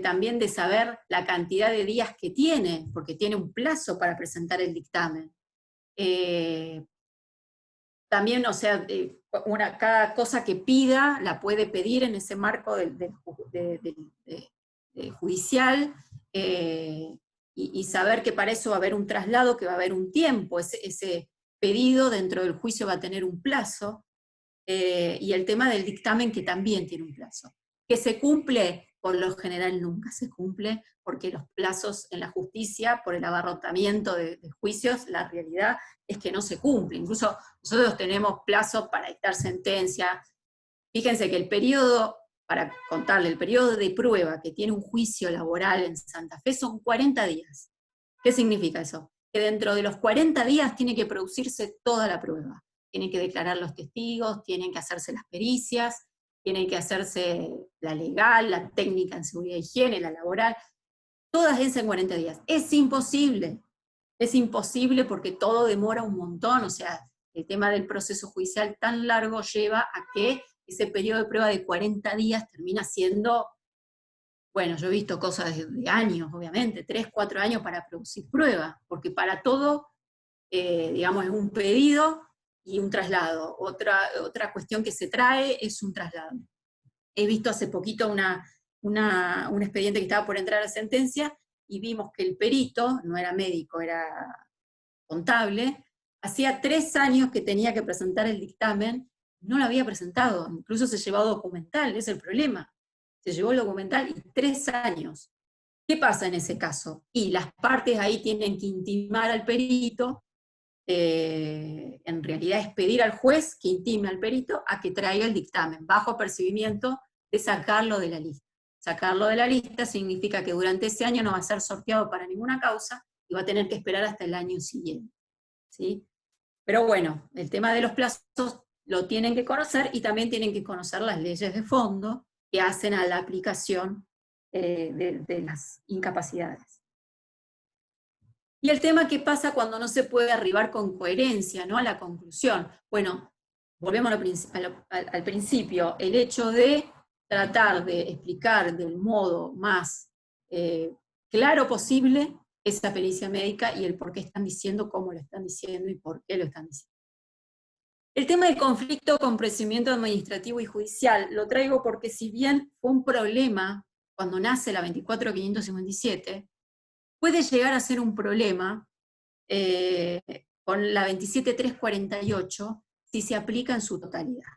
también de saber la cantidad de días que tiene, porque tiene un plazo para presentar el dictamen. También, o sea, cada cosa que pida la puede pedir en ese marco judicial, y saber que para eso va a haber un traslado, que va a haber un tiempo, ese pedido dentro del juicio va a tener un plazo, y el tema del dictamen que también tiene un plazo. Que se cumple, por lo general nunca se cumple, porque los plazos en la justicia, por el abarrotamiento de juicios, la realidad es que no se cumple. Incluso nosotros tenemos plazos para dictar sentencia. Fíjense que el periodo, para contarle, el periodo de prueba que tiene un juicio laboral en Santa Fe son 40 días. ¿Qué significa eso? Que dentro de los 40 días tiene que producirse toda la prueba. Tienen que declarar los testigos, tienen que hacerse las pericias, tienen que hacerse la legal, la técnica en seguridad e higiene, la laboral, todas esas en 40 días. Es imposible porque todo demora un montón, o sea, el tema del proceso judicial tan largo lleva a que ese periodo de prueba de 40 días termina siendo, bueno, yo he visto cosas de años, obviamente, 3, 4 años para producir prueba, porque para todo, digamos, es un pedido y un traslado. Otra cuestión que se trae es un traslado. He visto hace poquito un expediente que estaba por entrar a sentencia, y vimos que el perito, no era médico, era contable, hacía 3 años que tenía que presentar el dictamen, no lo había presentado, incluso se llevó documental, ese es el problema. Se llevó el documental y 3 años. ¿Qué pasa en ese caso? Y las partes ahí tienen que intimar al perito, en realidad es pedir al juez que intime al perito a que traiga el dictamen, bajo apercibimiento de sacarlo de la lista. Sacarlo de la lista significa que durante ese año no va a ser sorteado para ninguna causa y va a tener que esperar hasta el año siguiente, ¿sí? Pero bueno, el tema de los plazos lo tienen que conocer, y también tienen que conocer las leyes de fondo que hacen a la aplicación de las incapacidades. Y el tema que pasa cuando no se puede arribar con coherencia, ¿no?, a la conclusión. Bueno, volvemos al principio, el hecho de tratar de explicar del modo más claro posible esa pericia médica y el por qué están diciendo, cómo lo están diciendo y por qué lo están diciendo. El tema del conflicto con procedimiento administrativo y judicial lo traigo porque, si bien fue un problema cuando nace la 24.557, puede llegar a ser un problema con la 27.348 si se aplica en su totalidad.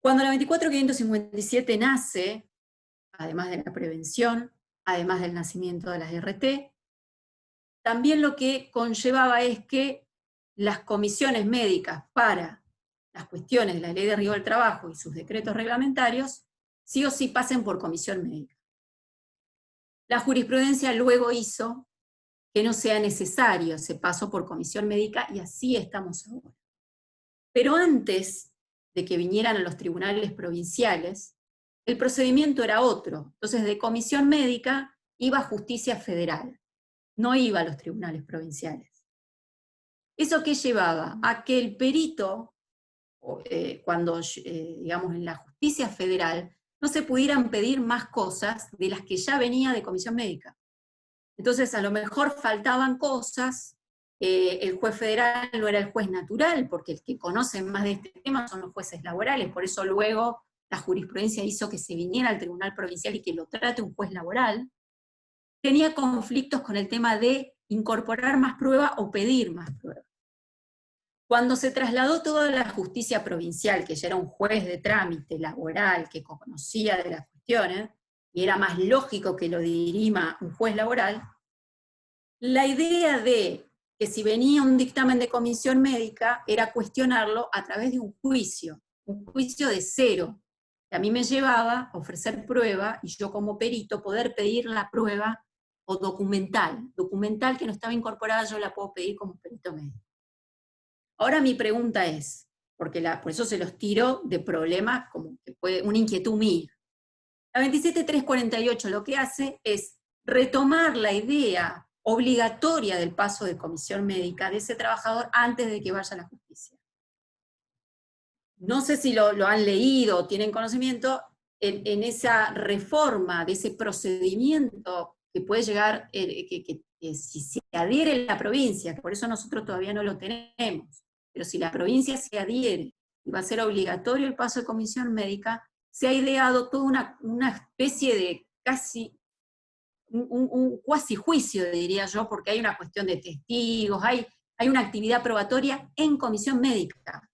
Cuando la 24.557 nace, además de la prevención, además del nacimiento de las RT, también lo que conllevaba es que las comisiones médicas para las cuestiones de la Ley de Riesgo del Trabajo y sus decretos reglamentarios sí o sí pasen por comisión médica. La jurisprudencia luego hizo que no sea necesario ese paso por comisión médica, y así estamos ahora. Pero antes de que vinieran a los tribunales provinciales, el procedimiento era otro. Entonces, de comisión médica iba a justicia federal, no iba a los tribunales provinciales. ¿Eso qué llevaba? A que el perito, cuando, digamos, en la justicia federal, no se pudieran pedir más cosas de las que ya venía de comisión médica. Entonces, a lo mejor faltaban cosas, el juez federal no era el juez natural, porque el que conoce más de este tema son los jueces laborales, por eso luego la jurisprudencia hizo que se viniera al tribunal provincial y que lo trate un juez laboral. Tenía conflictos con el tema de incorporar más prueba o pedir más prueba. Cuando se trasladó toda la justicia provincial, que ya era un juez de trámite laboral, que conocía de las cuestiones, y era más lógico que lo dirima un juez laboral, la idea de que si venía un dictamen de comisión médica era cuestionarlo a través de un juicio de cero, que a mí me llevaba a ofrecer prueba, y yo como perito poder pedir la prueba o documental que no estaba incorporada, yo la puedo pedir como perito médico. Ahora mi pregunta es, porque por eso se los tiro de problemas como que puede, una inquietud mía. La 27348 lo que hace es retomar la idea obligatoria del paso de comisión médica de ese trabajador antes de que vaya a la justicia. No sé si lo han leído o tienen conocimiento, en esa reforma de ese procedimiento que puede llegar, que si se adhiere la provincia, que por eso nosotros todavía no lo tenemos, pero si la provincia se adhiere y va a ser obligatorio el paso de comisión médica, se ha ideado toda una especie de casi, un cuasi juicio, diría yo, porque hay una cuestión de testigos, hay una actividad probatoria en comisión médica.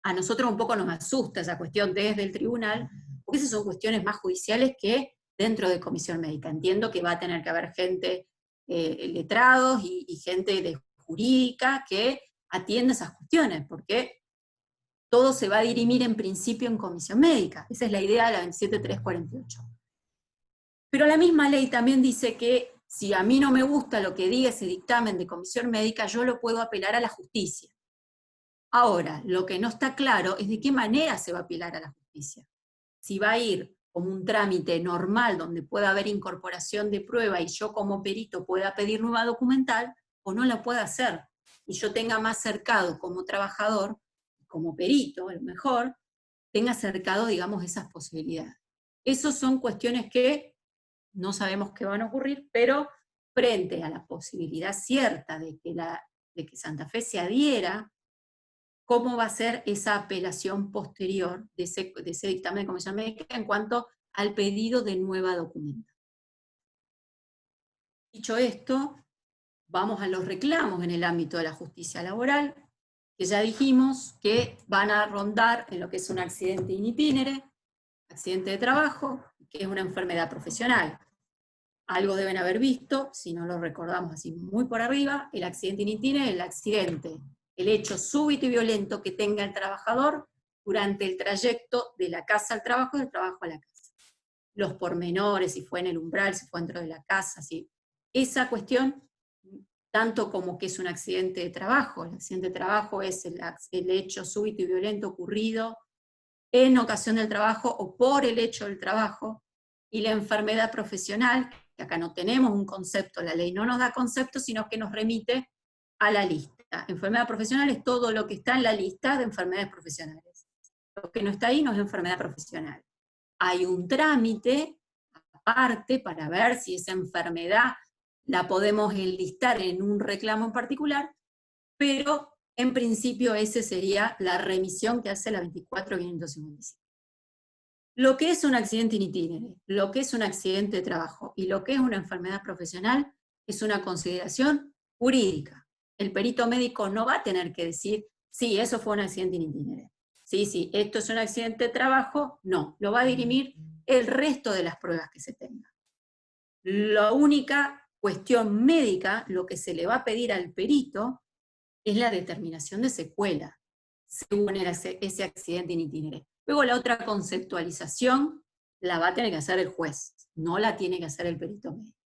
A nosotros un poco nos asusta esa cuestión desde el tribunal, porque esas son cuestiones más judiciales que dentro de comisión médica. Entiendo que va a tener que haber gente, letrados y gente de jurídica que atienda esas cuestiones, porque todo se va a dirimir en principio en comisión médica. Esa es la idea de la 27348. Pero la misma ley también dice que si a mí no me gusta lo que diga ese dictamen de comisión médica, yo lo puedo apelar a la justicia. Ahora, lo que no está claro es de qué manera se va a apelar a la justicia. Si va a ir como un trámite normal donde pueda haber incorporación de prueba y yo como perito pueda pedir nueva documental, o no la pueda hacer. Y yo tenga más cercado como trabajador, como perito a lo mejor, tenga cercado, digamos, esas posibilidades. Esas son cuestiones que no sabemos qué van a ocurrir, pero frente a la posibilidad cierta de que Santa Fe se adhiera, cómo va a ser esa apelación posterior de ese dictamen de comisión médica en cuanto al pedido de nueva documentación. Dicho esto, vamos a los reclamos en el ámbito de la justicia laboral, que ya dijimos que van a rondar en lo que es un accidente in itinere, accidente de trabajo, que es una enfermedad profesional. Algo deben haber visto, si no lo recordamos así muy por arriba, el accidente in itinere, el hecho súbito y violento que tenga el trabajador durante el trayecto de la casa al trabajo y del trabajo a la casa. Los pormenores, si fue en el umbral, si fue dentro de la casa, si esa cuestión, tanto como que es un accidente de trabajo. El accidente de trabajo es el hecho súbito y violento ocurrido en ocasión del trabajo o por el hecho del trabajo, y la enfermedad profesional, que acá no tenemos un concepto, la ley no nos da concepto, sino que nos remite a la lista. Enfermedad profesional es todo lo que está en la lista de enfermedades profesionales. Lo que no está ahí no es enfermedad profesional. Hay un trámite aparte para ver si esa enfermedad la podemos enlistar en un reclamo en particular, pero en principio esa sería la remisión que hace la 24.555. Lo que es un accidente in itinere, lo que es un accidente de trabajo y lo que es una enfermedad profesional es una consideración jurídica. El perito médico no va a tener que decir, sí, eso fue un accidente in itinere. Sí, esto es un accidente de trabajo, no, lo va a dirimir el resto de las pruebas que se tengan. La única cuestión médica, lo que se le va a pedir al perito, es la determinación de secuela, según ese accidente in itinere. Luego la otra conceptualización la va a tener que hacer el juez, no la tiene que hacer el perito médico.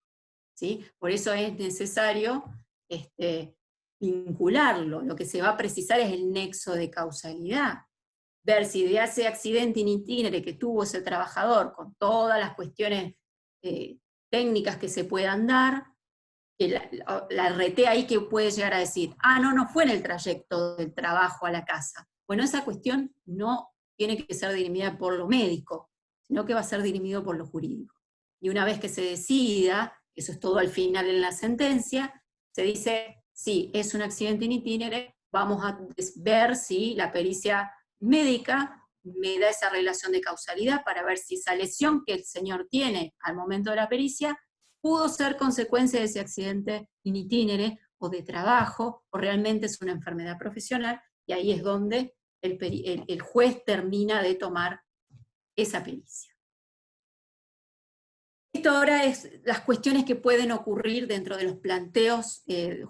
¿Sí? Por eso es necesario vincularlo. Lo que se va a precisar es el nexo de causalidad. ver si de ese accidente in itinere que tuvo ese trabajador, con todas las cuestiones técnicas que se puedan dar, que la RT ahí que puede llegar a decir, no fue en el trayecto del trabajo a la casa. Bueno, esa cuestión no tiene que ser dirimida por lo médico, sino que va a ser dirimido por lo jurídico. Y una vez que se decida, eso es todo al final en la sentencia, se dice, sí, es un accidente in itinere, vamos a ver si la pericia médica me da esa relación de causalidad para ver si esa lesión que el señor tiene al momento de la pericia pudo ser consecuencia de ese accidente in itinere o de trabajo, o realmente es una enfermedad profesional, y ahí es donde el juez termina de tomar esa pericia. Esto ahora es las cuestiones que pueden ocurrir dentro de los planteos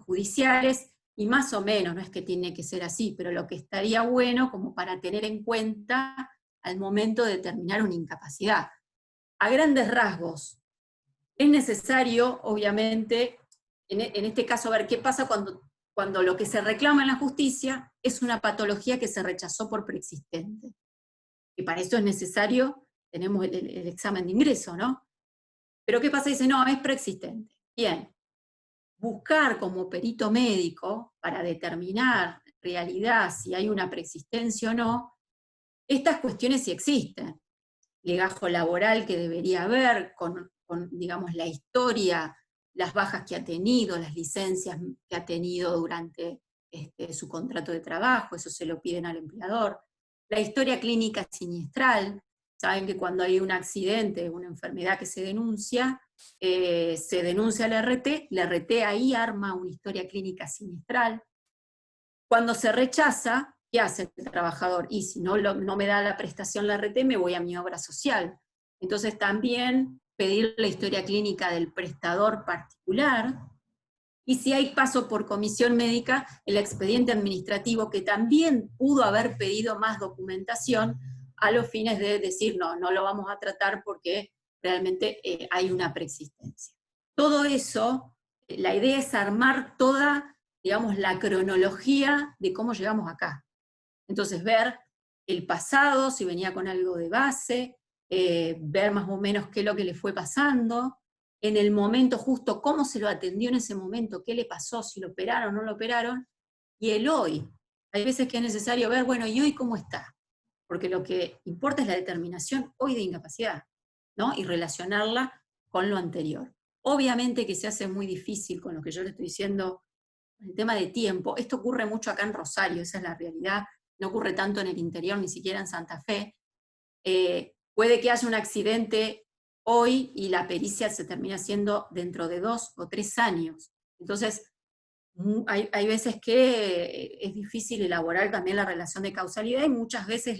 judiciales, y más o menos, no es que tiene que ser así, pero lo que estaría bueno como para tener en cuenta al momento de determinar una incapacidad. A grandes rasgos, es necesario, obviamente, en este caso, ver qué pasa cuando lo que se reclama en la justicia es una patología que se rechazó por preexistente. Y para eso es necesario, tenemos el examen de ingreso, ¿no? Pero ¿qué pasa? Dice, no, es preexistente. Bien, buscar como perito médico para determinar en realidad si hay una preexistencia o no, estas cuestiones sí existen. Legajo laboral que debería haber, con digamos, la historia, las bajas que ha tenido, las licencias que ha tenido durante su contrato de trabajo, eso se lo piden al empleador. La historia clínica siniestral, saben que cuando hay un accidente, una enfermedad que se denuncia a la RT ahí arma una historia clínica siniestral. Cuando se rechaza, ¿qué hace el trabajador? Y si no me da la prestación la RT, me voy a mi obra social. Entonces también pedir la historia clínica del prestador particular, y si hay paso por comisión médica, el expediente administrativo, que también pudo haber pedido más documentación a los fines de decir, no lo vamos a tratar porque realmente hay una preexistencia. Todo eso, la idea es armar toda, digamos, la cronología de cómo llegamos acá. Entonces, ver el pasado, si venía con algo de base, ver más o menos qué es lo que le fue pasando, en el momento justo, cómo se lo atendió en ese momento, qué le pasó, si lo operaron o no lo operaron, y el hoy. Hay veces que es necesario ver, bueno, ¿y hoy cómo está? Porque lo que importa es la determinación hoy de incapacidad, ¿no? Y relacionarla con lo anterior. Obviamente que se hace muy difícil con lo que yo le estoy diciendo, el tema de tiempo. Esto ocurre mucho acá en Rosario, esa es la realidad. No ocurre tanto en el interior, ni siquiera en Santa Fe. Puede que haya un accidente hoy y la pericia se termina haciendo dentro de 2 o 3 años. Entonces, hay veces que es difícil elaborar también la relación de causalidad, y muchas veces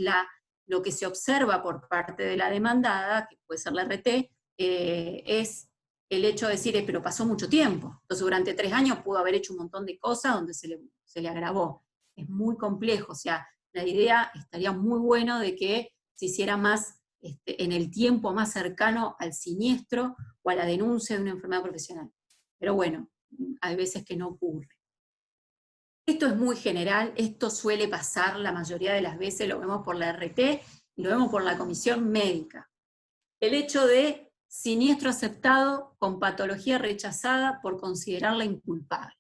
lo que se observa por parte de la demandada, que puede ser la RT, es el hecho de decir, pero pasó mucho tiempo. Entonces, durante 3 años pudo haber hecho un montón de cosas donde se le agravó. Es muy complejo, o sea, la idea estaría muy bueno de que se hiciera más en el tiempo más cercano al siniestro o a la denuncia de una enfermedad profesional. Pero bueno, hay veces que no ocurre. Esto es muy general, esto suele pasar la mayoría de las veces, lo vemos por la RT y lo vemos por la comisión médica. El hecho de siniestro aceptado con patología rechazada por considerarla inculpable.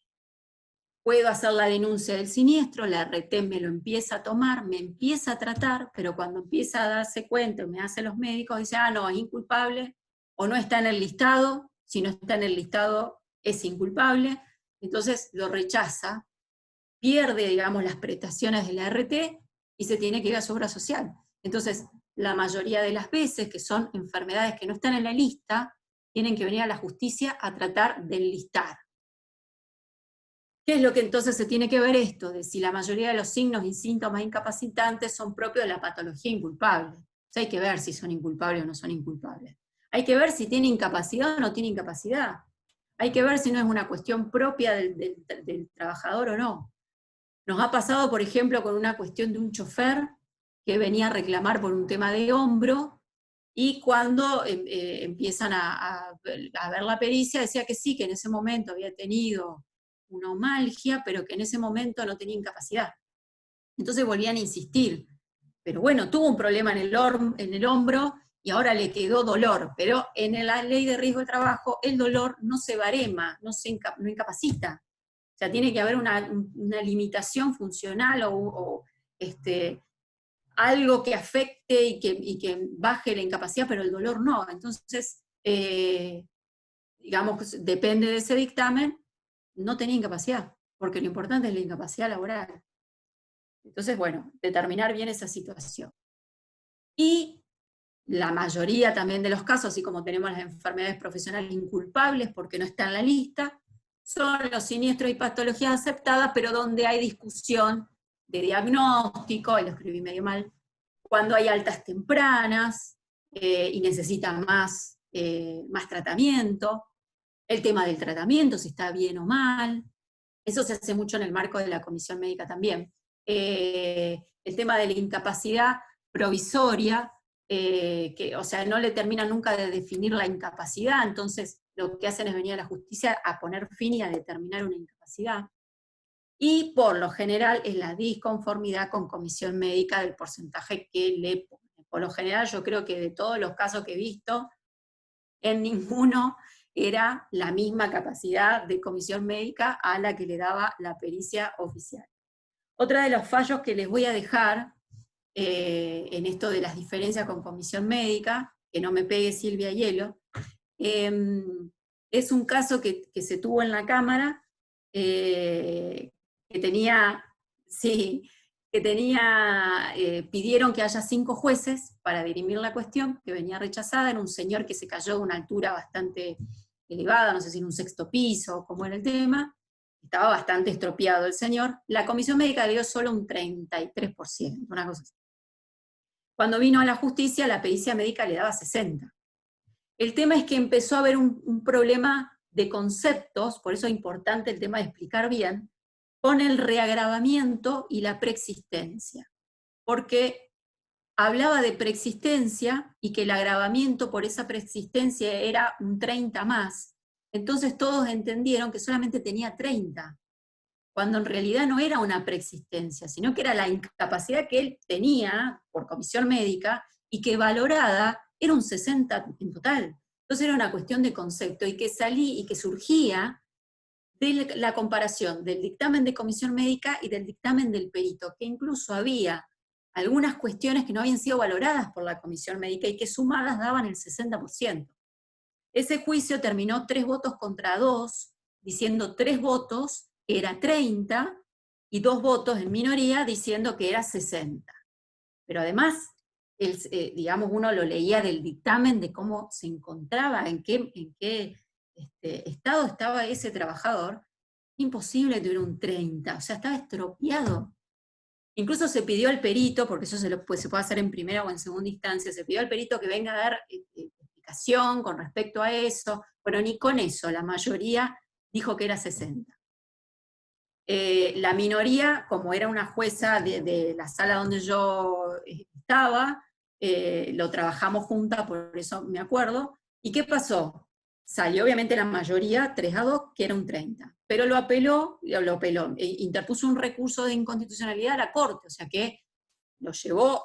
Puedo hacer la denuncia del siniestro, la RT me lo empieza a tomar, me empieza a tratar, pero cuando empieza a darse cuenta, me hace los médicos, dice, no, es inculpable, o no está en el listado, si no está en el listado es inculpable, entonces lo rechaza, pierde, digamos, las prestaciones de la RT y se tiene que ir a su obra social. Entonces, la mayoría de las veces, que son enfermedades que no están en la lista, tienen que venir a la justicia a tratar de enlistar. ¿Qué es lo que entonces se tiene que ver esto? De si la mayoría de los signos y síntomas incapacitantes son propios de la patología inculpable. O sea, hay que ver si son inculpables o no son inculpables. Hay que ver si tiene incapacidad o no tiene incapacidad. Hay que ver si no es una cuestión propia del trabajador o no. Nos ha pasado, por ejemplo, con una cuestión de un chofer que venía a reclamar por un tema de hombro, y cuando empiezan a ver la pericia, decía que sí, que en ese momento había tenido una omalgia, pero que en ese momento no tenía incapacidad. Entonces volvían a insistir. pero bueno, tuvo un problema en el hombro y ahora le quedó dolor, pero en la ley de riesgo de trabajo el dolor no se barema, no incapacita. O sea, tiene que haber una limitación funcional algo que afecte y que baje la incapacidad, pero el dolor no. Entonces, digamos, depende de ese dictamen, no tenía incapacidad, porque lo importante es la incapacidad laboral. Entonces, bueno, determinar bien esa situación. Y la mayoría también de los casos, así como tenemos las enfermedades profesionales inculpables porque no está en la lista, son los siniestros y patologías aceptadas, pero donde hay discusión de diagnóstico, lo escribí medio mal, cuando hay altas tempranas y necesita más tratamiento, el tema del tratamiento, si está bien o mal, eso se hace mucho en el marco de la comisión médica también. El tema de la incapacidad provisoria, o sea, no le terminan nunca de definir la incapacidad, entonces lo que hacen es venir a la justicia a poner fin y a determinar una incapacidad. Y por lo general es la disconformidad con comisión médica del porcentaje que le pone. Por lo general yo creo que de todos los casos que he visto, en ninguno era la misma capacidad de comisión médica a la que le daba la pericia oficial. Otra de los fallos que les voy a dejar en esto de las diferencias con comisión médica, que no me pegue Silvia Hielo, es un caso que se tuvo en la Cámara, que tenía, sí, pidieron que haya 5 jueces para dirimir la cuestión, que venía rechazada, era un señor que se cayó de una altura bastante elevada, no sé si en un 6º piso, cómo era el tema, estaba bastante estropeado el señor, la comisión médica le dio solo un 33%, una cosa así. Cuando vino a la justicia, la pericia médica le daba 60%. El tema es que empezó a haber un problema de conceptos, por eso es importante el tema de explicar bien, con el reagravamiento y la preexistencia. Porque hablaba de preexistencia y que el agravamiento por esa preexistencia era un 30 más. Entonces todos entendieron que solamente tenía 30, cuando en realidad no era una preexistencia, sino que era la incapacidad que él tenía por comisión médica y que valorada era un 60 en total. Entonces era una cuestión de concepto y que surgía de la comparación del dictamen de comisión médica y del dictamen del perito, que incluso había algunas cuestiones que no habían sido valoradas por la comisión médica y que sumadas daban el 60%. Ese juicio terminó 3 votos contra 2, diciendo 3 votos era 30 y 2 votos en minoría diciendo que era 60. Pero además, digamos, uno lo leía del dictamen de cómo se encontraba, en qué estado estaba ese trabajador, imposible que tuviera un 30, o sea, estaba estropeado. Incluso se pidió al perito, porque eso se puede hacer en primera o en segunda instancia, se pidió al perito que venga a dar explicación con respecto a eso, pero ni con eso, la mayoría dijo que era 60. La minoría, como era una jueza de la sala donde yo estaba, lo trabajamos juntas, por eso me acuerdo. ¿Y qué pasó? Salió obviamente la mayoría 3-2, que era un 30, pero lo apeló, interpuso un recurso de inconstitucionalidad a la Corte, o sea que lo llevó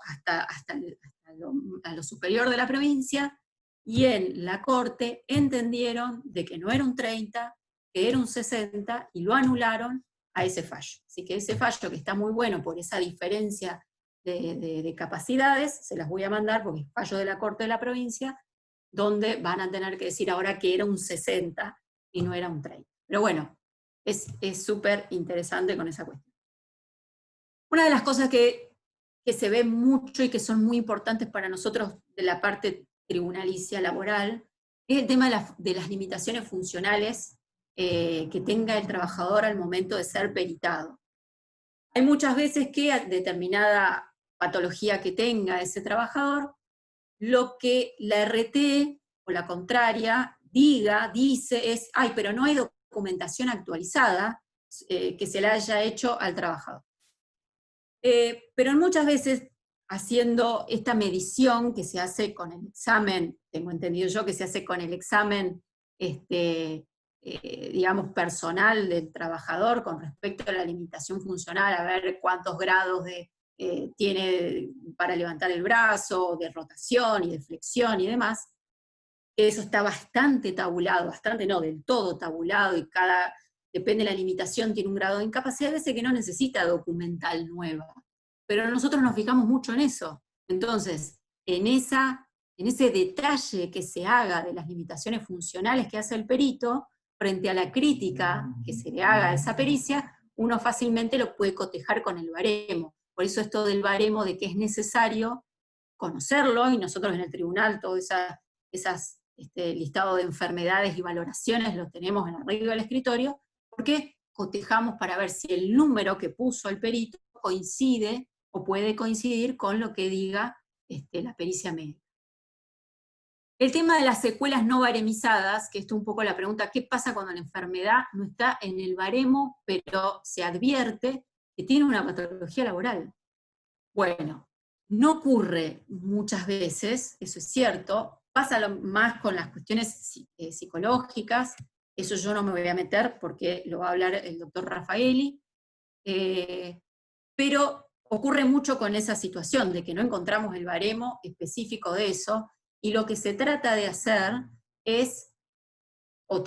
a lo superior de la provincia, y en la Corte entendieron de que no era un 30, que era un 60, y lo anularon a ese fallo. Así que ese fallo, que está muy bueno por esa diferencia de capacidades, se las voy a mandar porque es fallo de la Corte de la provincia, donde van a tener que decir ahora que era un 60 y no era un 30. Pero bueno, es súper interesante con esa cuestión. Una de las cosas que se ve mucho y que son muy importantes para nosotros de la parte tribunalicia laboral es el tema de las limitaciones funcionales que tenga el trabajador al momento de ser peritado. Hay muchas veces que a determinada patología que tenga ese trabajador, lo que la RT o la contraria dice es, ay, pero no hay documentación actualizada que se le haya hecho al trabajador. Pero muchas veces, haciendo esta medición que se hace con el examen, tengo entendido yo que se hace con el examen, digamos, personal del trabajador con respecto a la limitación funcional, a ver cuántos grados de tiene para levantar el brazo, de rotación y de flexión y demás, que eso está bastante tabulado, bastante no, del todo tabulado, y depende de la limitación, tiene un grado de incapacidad, a veces que no necesita documental nueva. Pero nosotros nos fijamos mucho en eso. Entonces, en ese detalle que se haga de las limitaciones funcionales que hace el perito, frente a la crítica que se le haga a esa pericia, uno fácilmente lo puede cotejar con el baremo. Por eso esto del baremo, de que es necesario conocerlo, y nosotros en el tribunal todo esas listado de enfermedades y valoraciones lo tenemos en arriba del escritorio, porque cotejamos para ver si el número que puso el perito coincide o puede coincidir con lo que diga la pericia médica. El tema de las secuelas no baremizadas, que esto es un poco la pregunta, ¿qué pasa cuando la enfermedad no está en el baremo, pero se advierte que tiene una patología laboral? Bueno, no ocurre muchas veces, eso es cierto, pasa más con las cuestiones psicológicas, eso yo no me voy a meter porque lo va a hablar el doctor Raffaeli, pero ocurre mucho con esa situación de que no encontramos el baremo específico de eso, y lo que se trata de hacer es,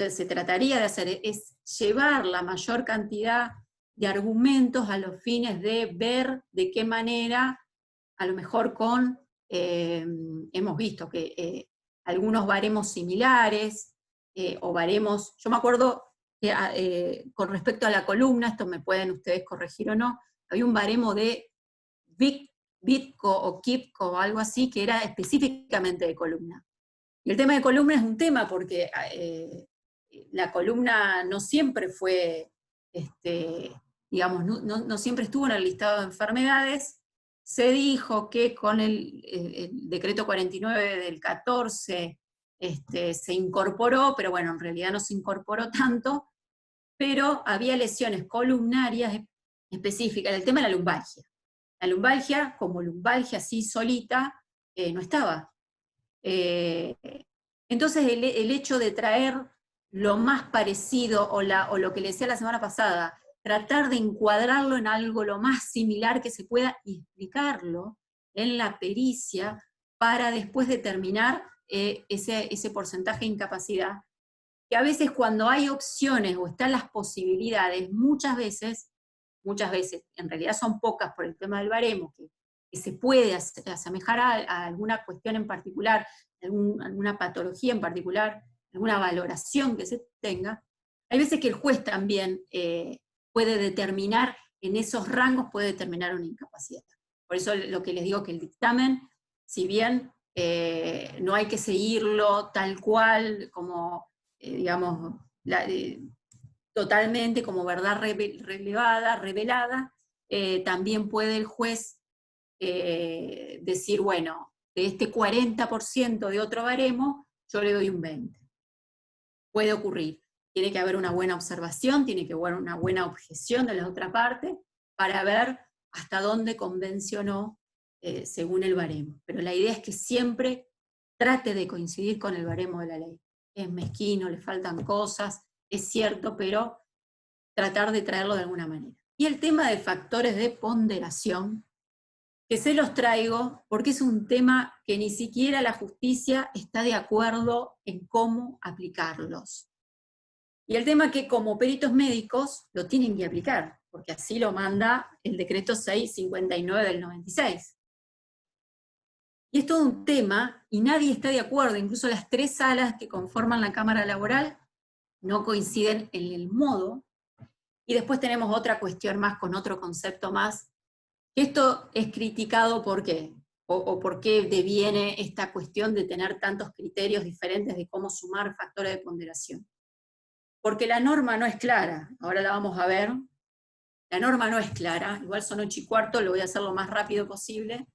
se trataría de hacer, es llevar la mayor cantidad de argumentos a los fines de ver de qué manera, a lo mejor hemos visto que algunos baremos similares, o baremos, yo me acuerdo que con respecto a la columna, esto me pueden ustedes corregir o no, había un baremo de Bitco o Kipco o algo así, que era específicamente de columna. Y el tema de columna es un tema porque la columna no siempre fue, digamos, no siempre estuvo en el listado de enfermedades. Se dijo que con el decreto 49 del 14 se incorporó, pero bueno, en realidad no se incorporó tanto, pero había lesiones columnarias específicas. El tema de la lumbalgia. La lumbalgia, como lumbalgia así solita, no estaba. Entonces el hecho de traer lo más parecido, o lo que le decía la semana pasada, tratar de encuadrarlo en algo lo más similar que se pueda y explicarlo en la pericia para después determinar ese porcentaje de incapacidad, que a veces cuando hay opciones o están las posibilidades, muchas veces, en realidad son pocas por el tema del baremo, que se puede asemejar a alguna cuestión en particular, alguna patología en particular, alguna valoración que se tenga, hay veces que el juez también puede determinar, en esos rangos puede determinar una incapacidad. Por eso lo que les digo, que el dictamen, si bien no hay que seguirlo tal cual, como, digamos, totalmente como verdad revelada, también puede el juez decir, bueno, de este 40% de otro baremo, yo le doy un 20%. Puede ocurrir. Tiene que haber una buena observación, tiene que haber una buena objeción de la otra parte, para ver hasta dónde convencionó según el baremo. Pero la idea es que siempre trate de coincidir con el baremo de la ley. Es mezquino, le faltan cosas, es cierto, pero tratar de traerlo de alguna manera. Y el tema de factores de ponderación, que se los traigo porque es un tema que ni siquiera la justicia está de acuerdo en cómo aplicarlos. Y el tema que como peritos médicos lo tienen que aplicar, porque así lo manda el decreto 659 del 96. Y es todo un tema, y nadie está de acuerdo, incluso las 3 salas que conforman la Cámara Laboral no coinciden en el modo. Y después tenemos otra cuestión más, con otro concepto más. Esto es criticado ¿por qué? O por qué deviene esta cuestión de tener tantos criterios diferentes de cómo sumar factores de ponderación. Porque la norma no es clara, ahora la vamos a ver. La norma no es clara, igual son 8:15, lo voy a hacer lo más rápido posible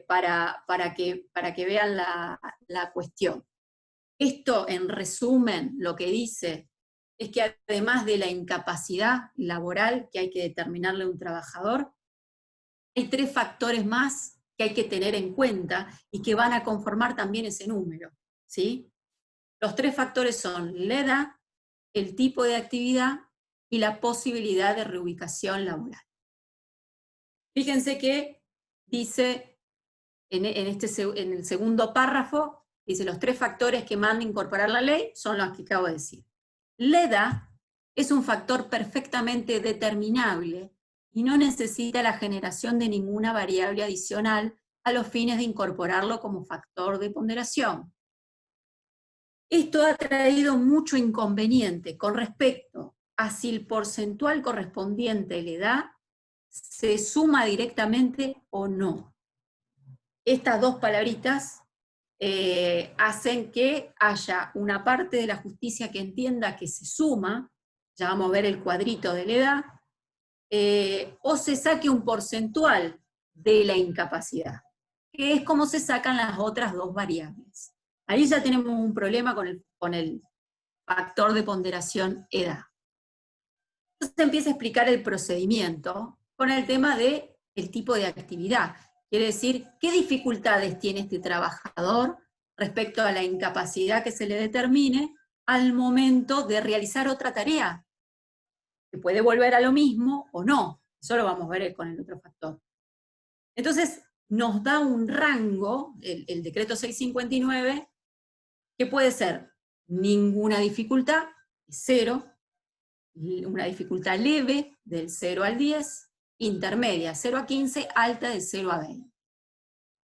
para que vean la cuestión. Esto, en resumen, lo que dice es que además de la incapacidad laboral que hay que determinarle a un trabajador, hay 3 factores más que hay que tener en cuenta y que van a conformar también ese número, ¿sí? Los 3 factores son la edad, el tipo de actividad y la posibilidad de reubicación laboral. Fíjense que dice, en el segundo párrafo, dice los 3 factores que manda incorporar la ley son los que acabo de decir. La edad es un factor perfectamente determinable y no necesita la generación de ninguna variable adicional a los fines de incorporarlo como factor de ponderación. Esto ha traído mucho inconveniente con respecto a si el porcentual correspondiente a la edad se suma directamente o no. Estas dos palabritas hacen que haya una parte de la justicia que entienda que se suma, ya vamos a ver el cuadrito de la edad, o se saque un porcentual de la incapacidad, que es como se sacan las otras dos variables. Ahí ya tenemos un problema con el factor de ponderación edad. Entonces empieza a explicar el procedimiento con el tema del tipo de actividad. Quiere decir, ¿qué dificultades tiene este trabajador respecto a la incapacidad que se le determine al momento de realizar otra tarea? Que puede volver a lo mismo o no. Eso lo vamos a ver con el otro factor. Entonces, nos da un rango, el decreto 659, que puede ser ninguna dificultad, 0, una dificultad leve, del 0 al 10, intermedia, 0 a 15, alta, de 0 a 20.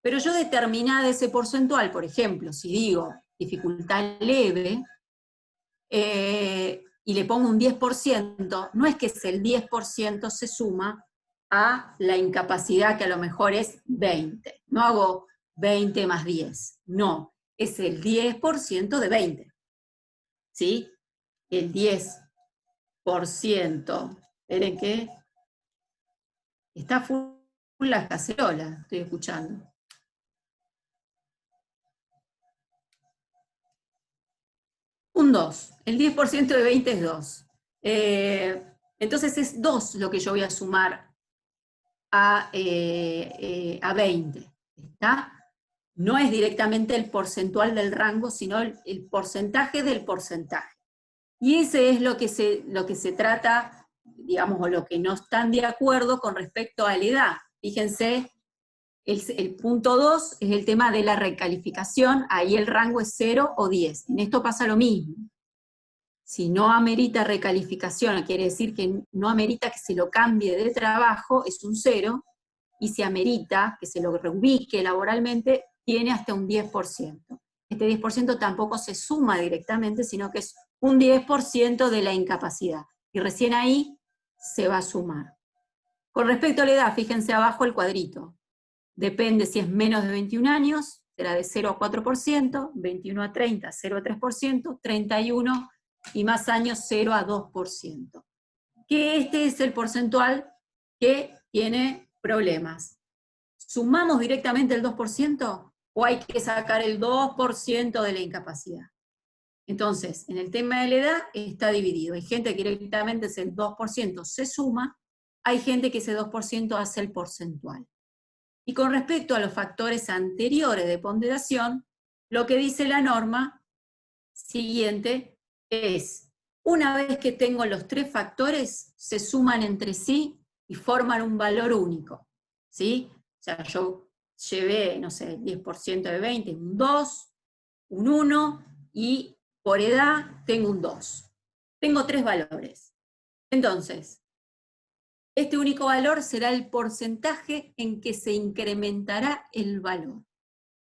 Pero yo determinada ese porcentual, por ejemplo, si digo dificultad leve, y le pongo un 10%, no es que el 10% se suma a la incapacidad que a lo mejor es 20. No hago 20 más 10, no, es el 10% de 20. ¿Sí? El 10%, esperen que está full la cacerola, estoy escuchando. Un 2, el 10% de 20 es 2. Entonces es 2 lo que yo voy a sumar a 20, ¿está? No es directamente el porcentual del rango, sino el porcentaje del porcentaje. Y ese es lo que se trata, digamos, o lo que no están de acuerdo con respecto a la edad. Fíjense, el punto 2 es el tema de la recalificación, ahí el rango es 0 o 10. En esto pasa lo mismo. Si no amerita recalificación, quiere decir que no amerita que se lo cambie de trabajo, es un 0, y si amerita que se lo reubique laboralmente, tiene hasta un 10%. Este 10% tampoco se suma directamente, sino que es un 10% de la incapacidad, y recién ahí se va a sumar. Con respecto a la edad, fíjense abajo el cuadrito. Depende si es menos de 21 años, será de 0 a 4%, 21 a 30, 0 a 3%, 31 y más años, 0 a 2%. Que este es el porcentual que tiene problemas. ¿Sumamos directamente el 2% o hay que sacar el 2% de la incapacidad? Entonces, en el tema de la edad está dividido. Hay gente que directamente es el 2% se suma, hay gente que ese 2% hace el porcentual. Y con respecto a los factores anteriores de ponderación, lo que dice la norma siguiente es, una vez que tengo los 3 factores, se suman entre sí y forman un valor único, ¿sí? O sea, yo llevé, no sé, el 10% de 20, un 2, un 1, y por edad tengo un 2. Tengo 3 valores. Entonces, este único valor será el porcentaje en que se incrementará el valor.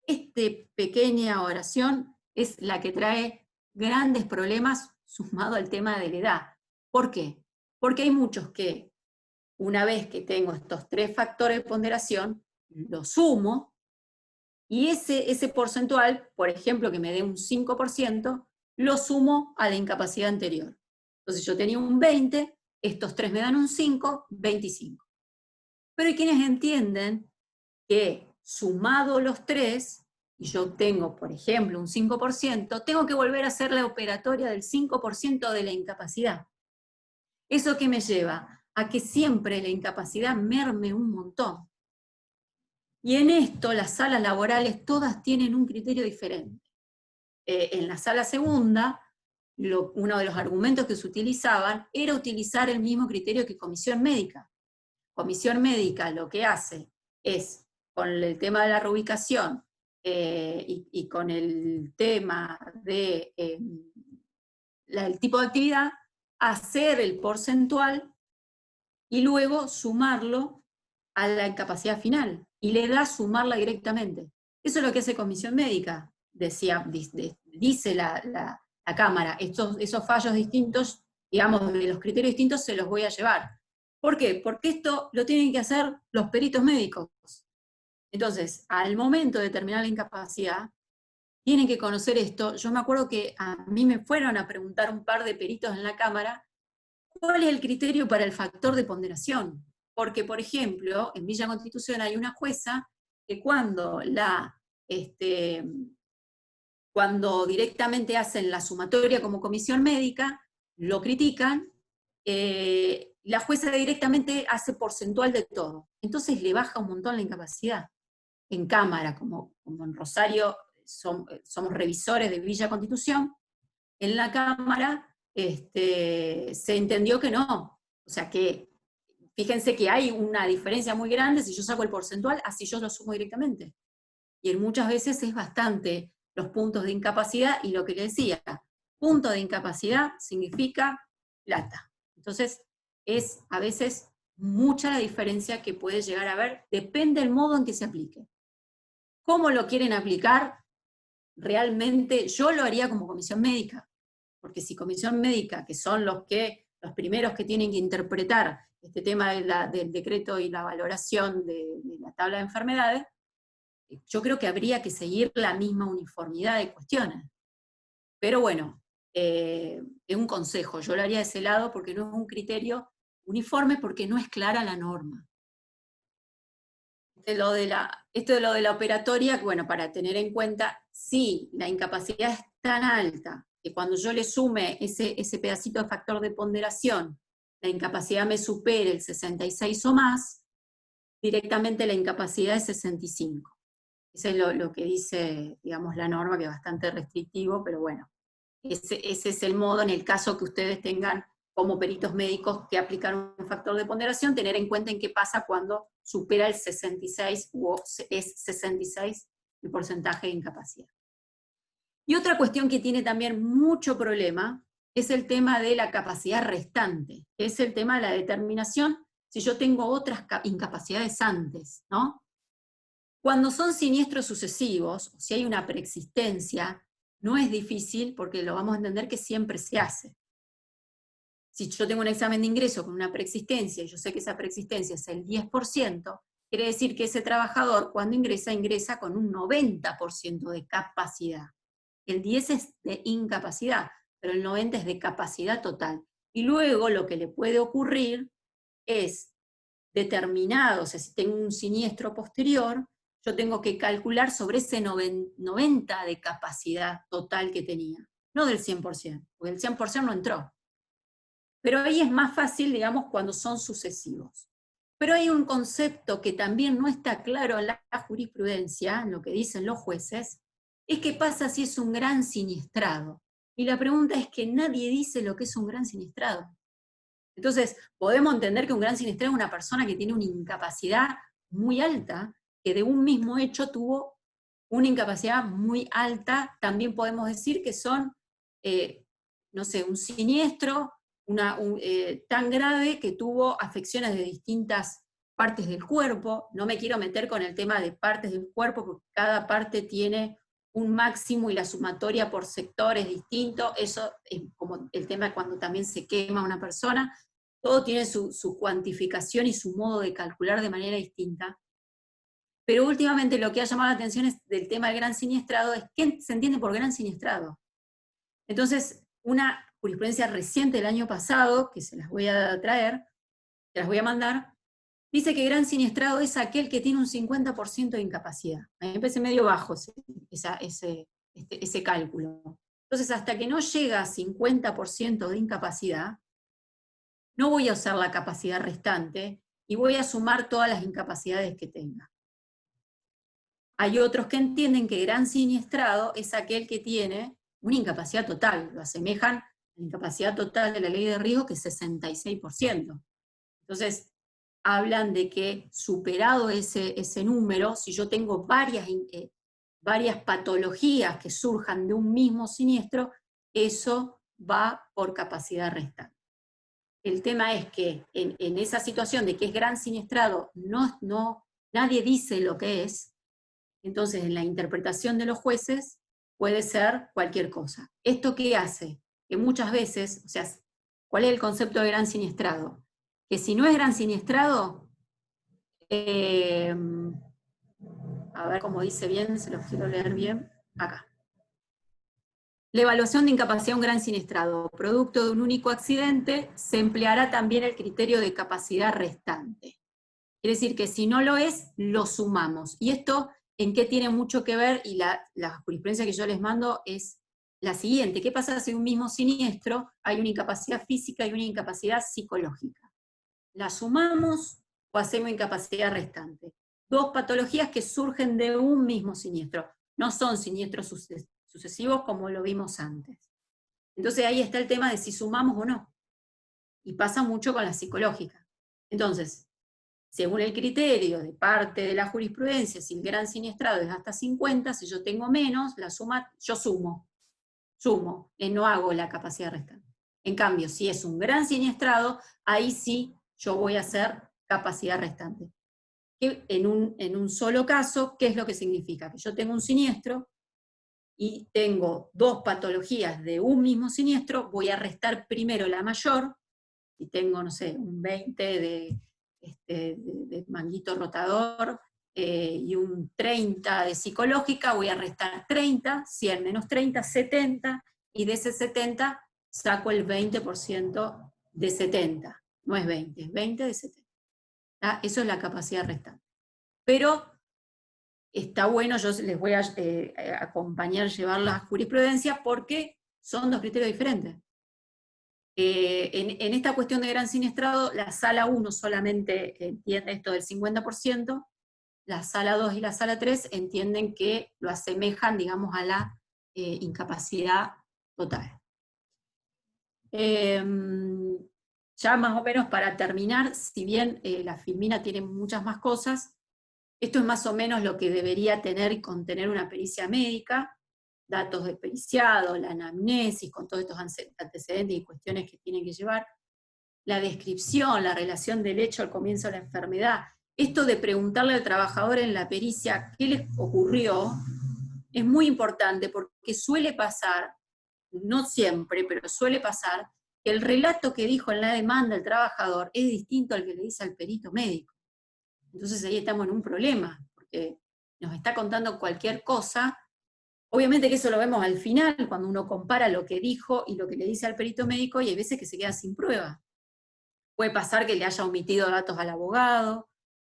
Esta pequeña oración es la que trae grandes problemas sumado al tema de la edad. ¿Por qué? Porque hay muchos que, una vez que tengo estos 3 factores de ponderación, lo sumo, y ese porcentual, por ejemplo, que me dé un 5%, lo sumo a la incapacidad anterior. Entonces yo tenía un 20, estos 3 me dan un 5, 25. Pero hay quienes entienden que sumado los 3, y yo tengo, por ejemplo, un 5%, tengo que volver a hacer la operatoria del 5% de la incapacidad. ¿Eso qué me lleva? A que siempre la incapacidad merme un montón. Y en esto las salas laborales todas tienen un criterio diferente. En la sala segunda, uno de los argumentos que se utilizaban era utilizar el mismo criterio que comisión médica. comisión médica lo que hace es, con el tema de la reubicación y con el tema de el tipo de actividad, hacer el porcentual y luego sumarlo a la incapacidad final, y le da sumarla directamente. Eso es lo que hace comisión médica, dice la Cámara. Esos fallos distintos, digamos, de los criterios distintos, se los voy a llevar. ¿Por qué? Porque esto lo tienen que hacer los peritos médicos. Entonces, al momento de determinar la incapacidad, tienen que conocer esto. Yo me acuerdo que a mí me fueron a preguntar un par de peritos en la Cámara, ¿cuál es el criterio para el factor de ponderación? Porque, por ejemplo, en Villa Constitución hay una jueza que cuando directamente hacen la sumatoria como comisión médica, lo critican, la jueza directamente hace porcentual de todo. Entonces le baja un montón la incapacidad. En Cámara, como en Rosario somos revisores de Villa Constitución, en la Cámara se entendió que no. O sea que, fíjense que hay una diferencia muy grande, si yo saco el porcentual, así yo lo sumo directamente. Y en muchas veces es bastante los puntos de incapacidad, y lo que le decía, punto de incapacidad significa plata. Entonces, es a veces mucha la diferencia que puede llegar a haber, depende del modo en que se aplique. ¿Cómo lo quieren aplicar? Realmente yo lo haría como comisión médica, porque si comisión médica, que son los primeros que tienen que interpretar este tema del decreto y la valoración de la tabla de enfermedades, yo creo que habría que seguir la misma uniformidad de cuestiones. Pero bueno, es un consejo, yo lo haría de ese lado porque no es un criterio uniforme, porque no es clara la norma. Esto de lo de la operatoria, bueno, para tener en cuenta, si la incapacidad es tan alta que cuando yo le sume ese pedacito de factor de ponderación, la incapacidad me supere el 66 o más, directamente la incapacidad es 65. Eso es lo que dice, digamos, la norma, que es bastante restrictivo, pero bueno, ese es el modo en el caso que ustedes tengan como peritos médicos que aplicar un factor de ponderación, tener en cuenta en qué pasa cuando supera el 66 o es 66 el porcentaje de incapacidad. Y otra cuestión que tiene también mucho problema es el tema de la capacidad restante, que es el tema de la determinación si yo tengo otras incapacidades antes, ¿no? Cuando son siniestros sucesivos, si hay una preexistencia, no es difícil porque lo vamos a entender que siempre se hace. Si yo tengo un examen de ingreso con una preexistencia y yo sé que esa preexistencia es el 10%, quiere decir que ese trabajador cuando ingresa con un 90% de capacidad. El 10 es de incapacidad, pero el 90 es de capacidad total. Y luego lo que le puede ocurrir es determinado, o sea, si tengo un siniestro posterior, yo tengo que calcular sobre ese 90 de capacidad total que tenía, no del 100%, porque el 100% no entró. Pero ahí es más fácil, digamos, cuando son sucesivos. Pero hay un concepto que también no está claro en la jurisprudencia, en lo que dicen los jueces, es qué pasa si es un gran siniestrado. Y la pregunta es que nadie dice lo que es un gran siniestrado. Entonces, podemos entender que un gran siniestrado es una persona que tiene una incapacidad muy alta, que de un mismo hecho tuvo una incapacidad muy alta. También podemos decir que son, no sé, un siniestro tan grave que tuvo afecciones de distintas partes del cuerpo. No me quiero meter con el tema de partes del cuerpo, porque cada parte tiene un máximo y la sumatoria por sector es distinto. Eso es como el tema cuando también se quema una persona. Todo tiene su cuantificación y su modo de calcular de manera distinta. Pero últimamente lo que ha llamado la atención es del tema del gran siniestrado, es qué se entiende por gran siniestrado. Entonces, una jurisprudencia reciente del año pasado, que se las voy a traer, se las voy a mandar, dice que gran siniestrado es aquel que tiene un 50% de incapacidad. A mí me parece medio bajo ese cálculo. Entonces, hasta que no llega a 50% de incapacidad, no voy a usar la capacidad restante y voy a sumar todas las incapacidades que tenga. Hay otros que entienden que gran siniestrado es aquel que tiene una incapacidad total, lo asemejan a la incapacidad total de la ley de riesgo, que es 66%. Entonces, hablan de que superado ese número, si yo tengo varias patologías que surjan de un mismo siniestro, eso va por capacidad restante. El tema es que en esa situación de que es gran siniestrado, nadie dice lo que es, entonces en la interpretación de los jueces puede ser cualquier cosa. ¿Esto qué hace? Que muchas veces, o sea, ¿cuál es el concepto de gran siniestrado? Que si no es gran siniestrado, a ver cómo dice bien, se los quiero leer bien, acá. La evaluación de incapacidad de un gran siniestrado, producto de un único accidente, se empleará también el criterio de capacidad restante. Quiere decir que si no lo es, lo sumamos. Y esto, ¿en qué tiene mucho que ver? Y la jurisprudencia que yo les mando es la siguiente. ¿Qué pasa si en un mismo siniestro hay una incapacidad física y una incapacidad psicológica? ¿La sumamos o hacemos incapacidad restante? Dos patologías que surgen de un mismo siniestro. No son siniestros sucesivos como lo vimos antes. Entonces ahí está el tema de si sumamos o no. Y pasa mucho con la psicológica. Entonces, según el criterio de parte de la jurisprudencia, si el gran siniestrado es hasta 50, si yo tengo menos, la suma, yo sumo, no hago la capacidad restante. En cambio, si es un gran siniestrado, ahí sí yo voy a hacer capacidad restante. Que en un solo caso, ¿qué es lo que significa? Que yo tengo un siniestro y tengo dos patologías de un mismo siniestro, voy a restar primero la mayor, si tengo, no sé, un 20 de manguito rotador y un 30 de psicológica, voy a restar 30, 100 menos 30, 70, y de ese 70 saco el 20% de 70. No es 20, es 20 de 70. ¿Tá? Eso es la capacidad restante. Pero está bueno, yo les voy a acompañar, llevar la jurisprudencia, porque son dos criterios diferentes. En esta cuestión de gran siniestrado, la sala 1 solamente entiende esto del 50%, la sala 2 y la sala 3 entienden que lo asemejan, digamos, a la incapacidad total. Ya más o menos para terminar, si bien la filmina tiene muchas más cosas, esto es más o menos lo que debería tener y contener una pericia médica: datos de periciado, la anamnesis, con todos estos antecedentes y cuestiones que tienen que llevar, la descripción, la relación del hecho al comienzo de la enfermedad. Esto de preguntarle al trabajador en la pericia qué les ocurrió, es muy importante, porque suele pasar, no siempre, pero suele pasar, que el relato que dijo en la demanda el trabajador es distinto al que le dice al perito médico. Entonces ahí estamos en un problema, porque nos está contando cualquier cosa. Obviamente que eso lo vemos al final, cuando uno compara lo que dijo y lo que le dice al perito médico, y hay veces que se queda sin prueba. Puede pasar que le haya omitido datos al abogado,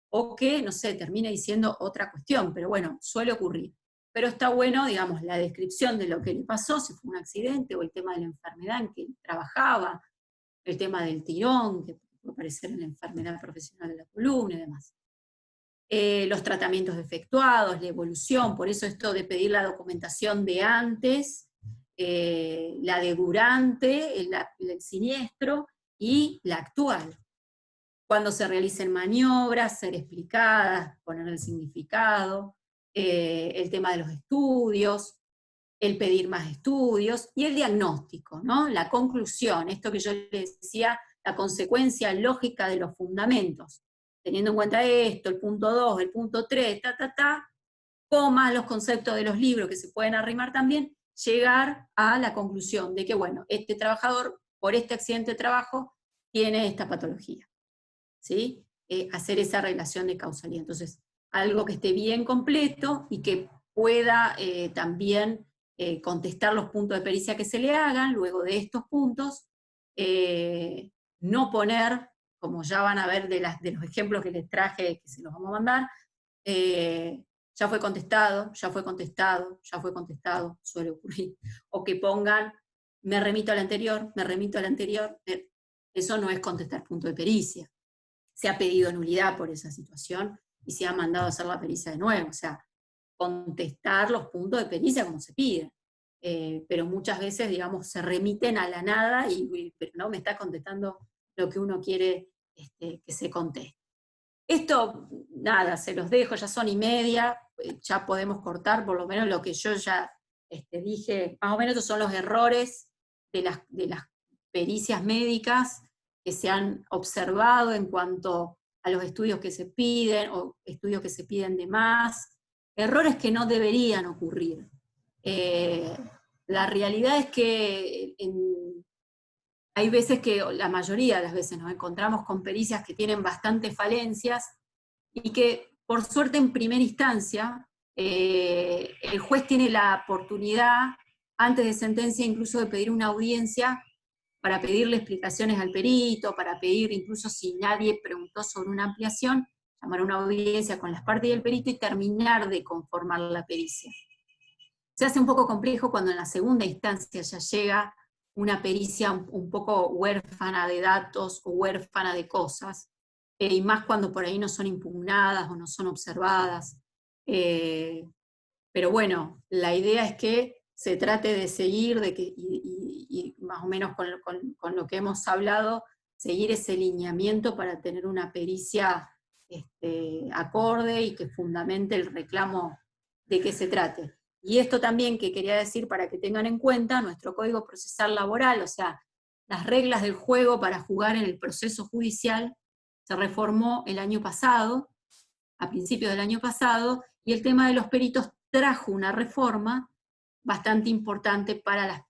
o que, no sé, termine diciendo otra cuestión, pero bueno, suele ocurrir. Pero está bueno, digamos, la descripción de lo que le pasó, si fue un accidente, o el tema de la enfermedad en que trabajaba, el tema del tirón, que puede aparecer en la enfermedad profesional de la columna y demás. Los tratamientos efectuados, la evolución, por eso esto de pedir la documentación de antes, la de durante, el siniestro, y la actual. Cuando se realicen maniobras, ser explicadas, poner el significado, el tema de los estudios, el pedir más estudios, y el diagnóstico, ¿no? La conclusión, esto que yo les decía, la consecuencia lógica de los fundamentos, teniendo en cuenta esto, el punto 2, el punto 3, comas los conceptos de los libros que se pueden arrimar también, llegar a la conclusión de que, bueno, este trabajador, por este accidente de trabajo, tiene esta patología, ¿sí? Hacer esa relación de causalidad. Entonces, algo que esté bien completo y que pueda también contestar los puntos de pericia que se le hagan luego de estos puntos, no poner, como ya van a ver de los ejemplos que les traje, que se los vamos a mandar, ya fue contestado, ya fue contestado, ya fue contestado, suele ocurrir. O que pongan, me remito al anterior, me remito al anterior. Eso no es contestar punto de pericia. Se ha pedido nulidad por esa situación y se ha mandado a hacer la pericia de nuevo. O sea, contestar los puntos de pericia como se pide. Pero muchas veces, digamos, se remiten a la nada, pero no me está contestando lo que uno quiere que se conteste. Esto, nada, se los dejo, ya son 1:30, ya podemos cortar por lo menos lo que yo ya dije, más o menos estos son los errores de las pericias médicas que se han observado en cuanto a los estudios que se piden, o estudios que se piden de más, errores que no deberían ocurrir. La realidad es que hay veces que, la mayoría de las veces, nos encontramos con pericias que tienen bastantes falencias y que, por suerte, en primera instancia, el juez tiene la oportunidad, antes de sentencia, incluso de pedir una audiencia para pedirle explicaciones al perito, para pedir, incluso si nadie preguntó sobre una ampliación, llamar a una audiencia con las partes del perito y terminar de conformar la pericia. Se hace un poco complejo cuando en la segunda instancia ya llega una pericia un poco huérfana de datos o huérfana de cosas, y más cuando por ahí no son impugnadas o no son observadas. Pero bueno, la idea es que se trate de seguir, y más o menos con lo que hemos hablado, seguir ese lineamiento para tener una pericia acorde y que fundamente el reclamo de qué se trate. Y esto también que quería decir para que tengan en cuenta, nuestro Código Procesal Laboral, o sea, las reglas del juego para jugar en el proceso judicial, se reformó el año pasado, a principios del año pasado, y el tema de los peritos trajo una reforma bastante importante para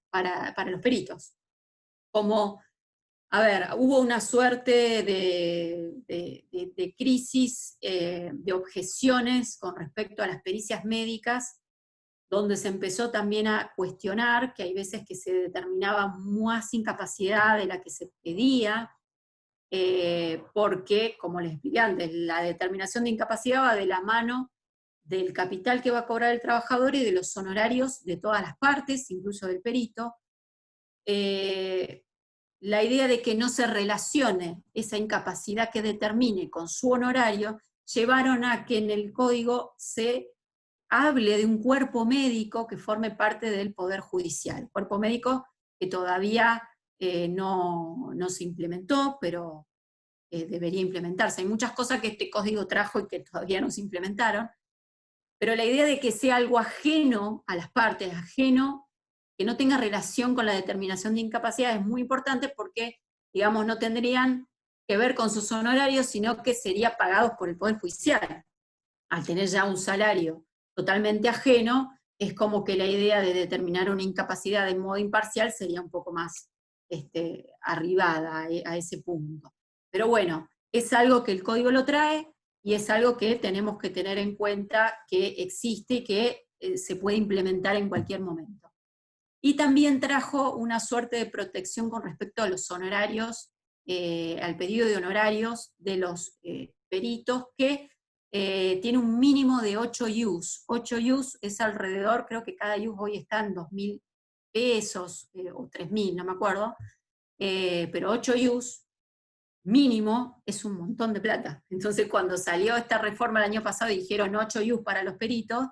los peritos. Como, a ver, hubo una suerte de crisis, de objeciones con respecto a las pericias médicas, donde se empezó también a cuestionar que hay veces que se determinaba más incapacidad de la que se pedía, porque, como les expliqué antes, la determinación de incapacidad va de la mano del capital que va a cobrar el trabajador y de los honorarios de todas las partes, incluso del perito. La idea de que no se relacione esa incapacidad que determine con su honorario, llevaron a que en el código se hable de un cuerpo médico que forme parte del Poder Judicial. Cuerpo médico que todavía no se implementó, pero debería implementarse. Hay muchas cosas que este código trajo y que todavía no se implementaron, pero la idea de que sea algo ajeno a las partes, ajeno, que no tenga relación con la determinación de incapacidad es muy importante porque, digamos, no tendrían que ver con sus honorarios, sino que serían pagados por el Poder Judicial. Al tener ya un salario totalmente ajeno, es como que la idea de determinar una incapacidad de modo imparcial sería un poco más arribada a ese punto. Pero bueno, es algo que el código lo trae y es algo que tenemos que tener en cuenta que existe y que se puede implementar en cualquier momento. Y también trajo una suerte de protección con respecto a los honorarios, al pedido de honorarios de los peritos, que tiene un mínimo de 8 IUs. 8 IUs es alrededor, creo que cada IUs hoy está en 2.000 pesos, o 3.000, no me acuerdo, pero 8 IUs mínimo es un montón de plata. Entonces cuando salió esta reforma el año pasado y dijeron 8 IUs para los peritos,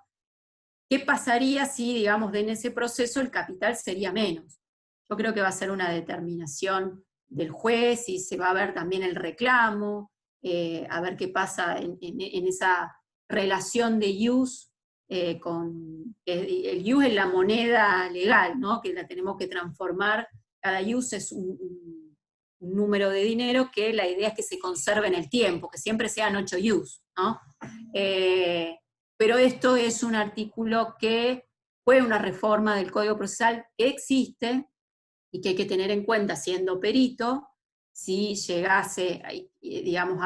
¿qué pasaría si, digamos, en ese proceso el capital sería menos? Yo creo que va a ser una determinación del juez y se va a ver también el reclamo, a ver qué pasa en esa relación de IUs con... el IUs es la moneda legal, ¿no? Que la tenemos que transformar. Cada IUs es un número de dinero que la idea es que se conserve en el tiempo, que siempre sean 8 IUs, ¿no? Pero esto es un artículo que fue una reforma del Código Procesal que existe y que hay que tener en cuenta siendo perito, si llegase, digamos,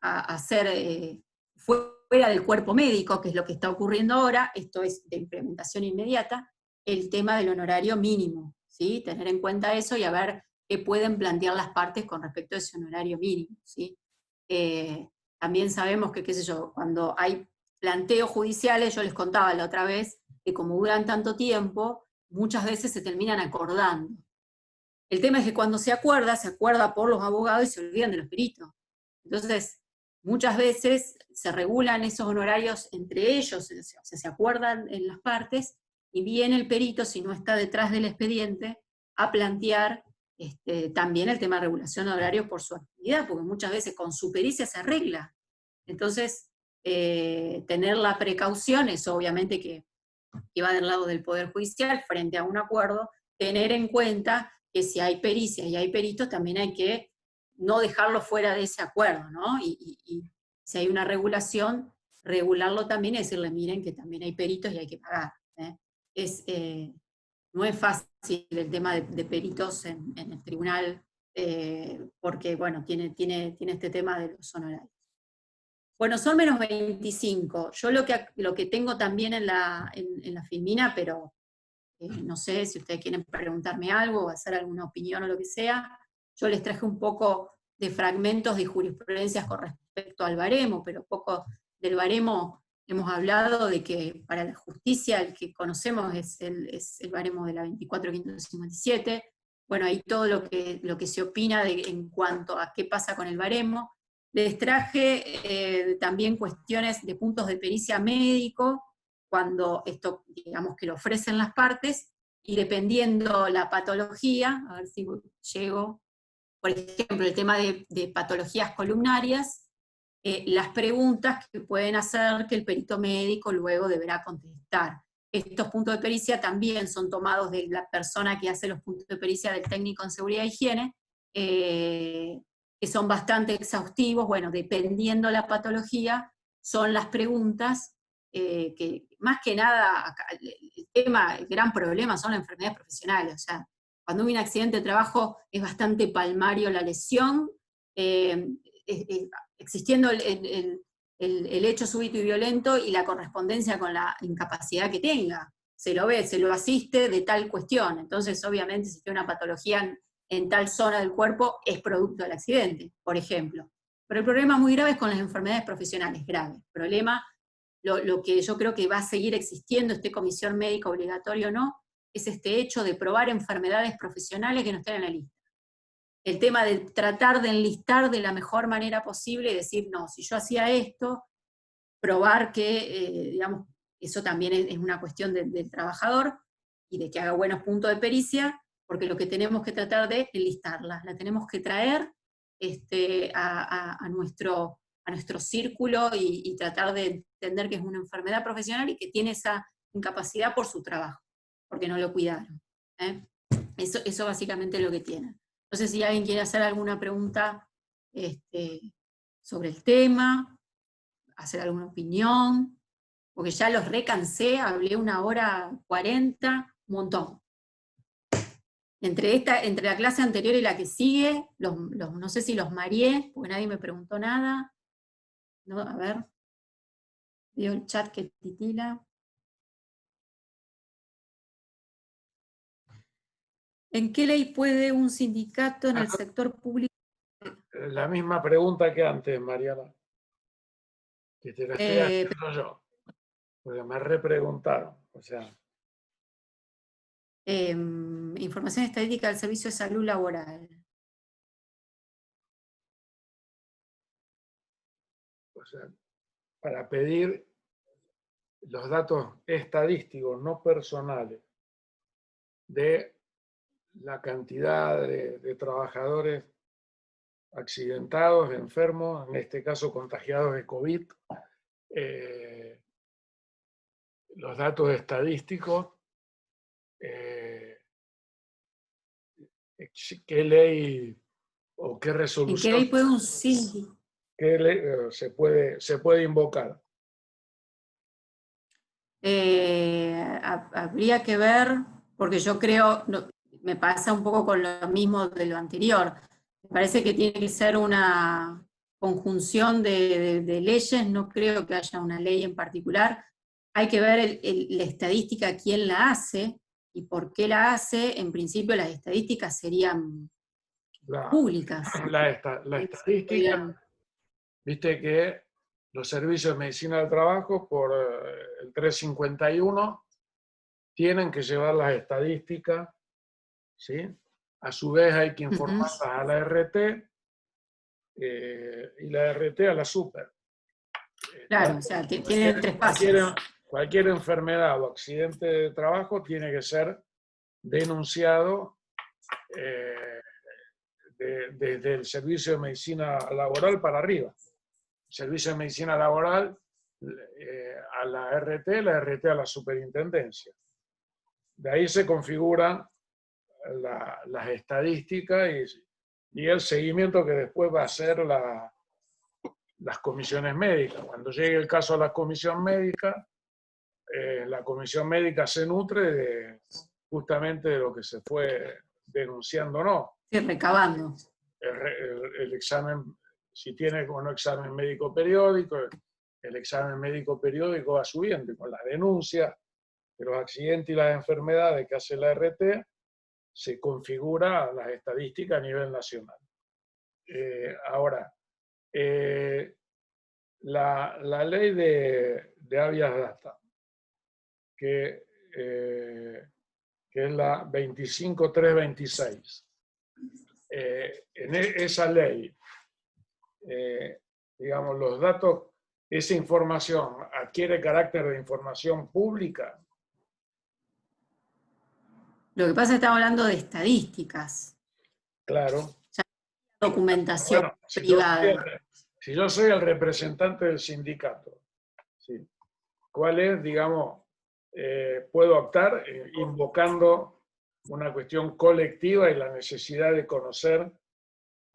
a ser fuera del cuerpo médico, que es lo que está ocurriendo ahora, esto es de implementación inmediata, el tema del honorario mínimo, ¿sí? Tener en cuenta eso y a ver qué pueden plantear las partes con respecto a ese honorario mínimo, ¿sí? También sabemos que, qué sé yo, cuando hay planteos judiciales, yo les contaba la otra vez, que como duran tanto tiempo, muchas veces se terminan acordando. El tema es que cuando se acuerda por los abogados y se olvidan de los peritos. Entonces, muchas veces se regulan esos honorarios entre ellos, o sea, se acuerdan en las partes, y viene el perito, si no está detrás del expediente, a plantear también el tema de regulación de horarios por su actividad, porque muchas veces con su pericia se arregla. Entonces, tener la precaución es obviamente que va del lado del Poder Judicial frente a un acuerdo, tener en cuenta que si hay pericias y hay peritos, también hay que no dejarlo fuera de ese acuerdo, ¿no? Y si hay una regulación, regularlo también y decirle, miren que también hay peritos y hay que pagar. No es fácil el tema de peritos en el tribunal, porque, bueno, tiene este tema de los honorarios. Bueno, son menos 25. Yo lo que tengo también en la Filmina, pero no sé si ustedes quieren preguntarme algo o hacer alguna opinión o lo que sea, yo les traje un poco de fragmentos de jurisprudencias con respecto al baremo, pero poco del baremo hemos hablado de que para la justicia el que conocemos es el baremo de la 24.557. Bueno, ahí todo lo que se opina en cuanto a qué pasa con el baremo. Les traje también cuestiones de puntos de pericia médico, cuando esto, digamos, que lo ofrecen las partes, y dependiendo la patología, a ver si llego, por ejemplo, el tema de patologías columnarias, las preguntas que pueden hacer que el perito médico luego deberá contestar. Estos puntos de pericia también son tomados de la persona que hace los puntos de pericia del técnico en seguridad e higiene, que son bastante exhaustivos. Bueno, dependiendo la patología, son las preguntas que más que nada, el gran problema son las enfermedades profesionales. O sea, cuando hay un accidente de trabajo es bastante palmario la lesión, existiendo el hecho súbito y violento y la correspondencia con la incapacidad que tenga. Se lo ve, se lo asiste de tal cuestión. Entonces, obviamente, si tiene una patología en tal zona del cuerpo, es producto del accidente, por ejemplo. Pero el problema muy grave es con las enfermedades profesionales, grave. El problema, lo que yo creo que va a seguir existiendo, esté comisión médica obligatoria o no, es este hecho de probar enfermedades profesionales que no estén en la lista. El tema de tratar de enlistar de la mejor manera posible y decir, no, si yo hacía esto, probar que, digamos, eso también es una cuestión del trabajador y de que haga buenos puntos de pericia, porque lo que tenemos que tratar de enlistarla, la tenemos que traer a nuestro círculo y tratar de entender que es una enfermedad profesional y que tiene esa incapacidad por su trabajo, porque no lo cuidaron. Eso básicamente es lo que tienen. No sé si alguien quiere hacer alguna pregunta sobre el tema, hacer alguna opinión, porque ya los recansé, hablé 1 hora 40, un montón. Entre la clase anterior y la que sigue, no sé si los mareé, porque nadie me preguntó nada. No, a ver, veo el chat que titila. ¿En qué ley puede un sindicato en el sector público? La misma pregunta que antes, Mariana. Que te la estoy haciendo yo. Porque me repreguntaron. O sea. Información estadística del Servicio de Salud Laboral. O sea, para pedir los datos estadísticos, no personales, de la cantidad de trabajadores accidentados, enfermos, en este caso contagiados de COVID, los datos estadísticos, ¿qué ley o qué resolución? ¿En qué ley puede un sindicato? ¿Qué ley se puede invocar? Habría que ver, porque yo creo, me pasa un poco con lo mismo de lo anterior. Me parece que tiene que ser una conjunción de leyes, no creo que haya una ley en particular. Hay que ver la estadística, quién la hace y por qué la hace. En principio las estadísticas serían públicas. La estadística, viste que los servicios de medicina del trabajo por el 351 tienen que llevar las estadísticas, ¿sí? A su vez hay que informarlas a la RT y la RT a la super. Claro, o sea, tienen 3 pasos. Cualquier enfermedad o accidente de trabajo tiene que ser denunciado desde el servicio de medicina laboral para arriba. El servicio de medicina laboral a la RT a la superintendencia. De ahí se configuran las estadísticas y el seguimiento que después va a hacer las comisiones médicas. Cuando llegue el caso a la comisión médica se nutre justamente de lo que se fue denunciando o no. Sí, recabando. El examen, si tiene o no examen médico periódico, el examen médico periódico va subiendo y con las denuncias de los accidentes y las enfermedades que hace la RT, se configura las estadísticas a nivel nacional. Ahora, la ley de habeas data, que es la 25326. En esa ley, digamos, los datos, esa información adquiere carácter de información pública. Lo que pasa es que estamos hablando de estadísticas. Claro. Ya documentación bueno, privada. Si yo soy el representante del sindicato, ¿sí? ¿Cuál es, digamos, puedo optar invocando una cuestión colectiva y la necesidad de conocer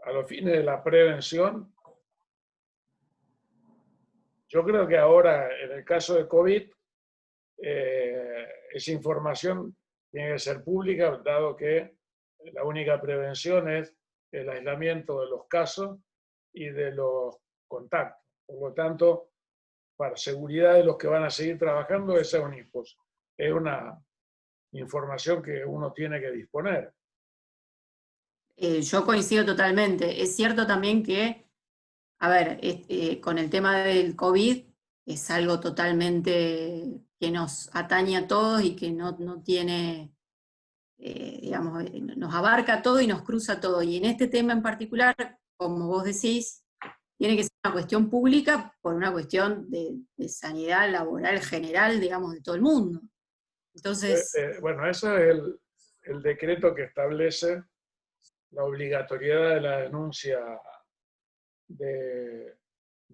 a los fines de la prevención? Yo creo que ahora, en el caso de COVID, esa información tiene que ser pública, dado que la única prevención es el aislamiento de los casos y de los contactos. Por lo tanto, para seguridad de los que van a seguir trabajando, esa es una información que uno tiene que disponer. Yo coincido totalmente. Es cierto también que, a ver, con el tema del COVID es algo totalmente que nos atañe a todos y que no tiene, digamos, nos abarca todo y nos cruza todo. Y en este tema en particular, como vos decís, tiene que ser una cuestión pública por una cuestión de sanidad laboral general, digamos, de todo el mundo. Entonces... Bueno, ese es el decreto que establece la obligatoriedad de la denuncia de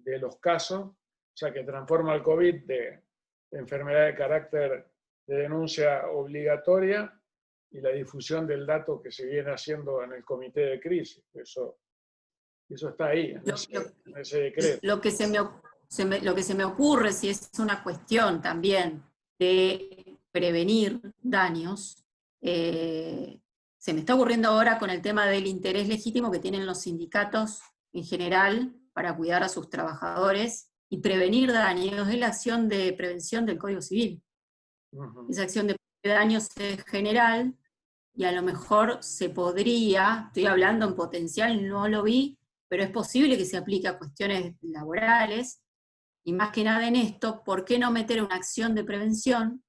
los casos, o sea, que transforma el COVID de enfermedad de carácter de denuncia obligatoria y la difusión del dato que se viene haciendo en el comité de crisis. Eso está ahí, en ese decreto. Lo que se me ocurre, si es una cuestión también de prevenir daños, se me está ocurriendo ahora con el tema del interés legítimo que tienen los sindicatos en general para cuidar a sus trabajadores y prevenir daños, es la acción de prevención del Código Civil. Esa acción de daños es general y a lo mejor se podría, estoy hablando en potencial, no lo vi, pero es posible que se aplique a cuestiones laborales, y más que nada en esto, ¿por qué no meter una acción de prevención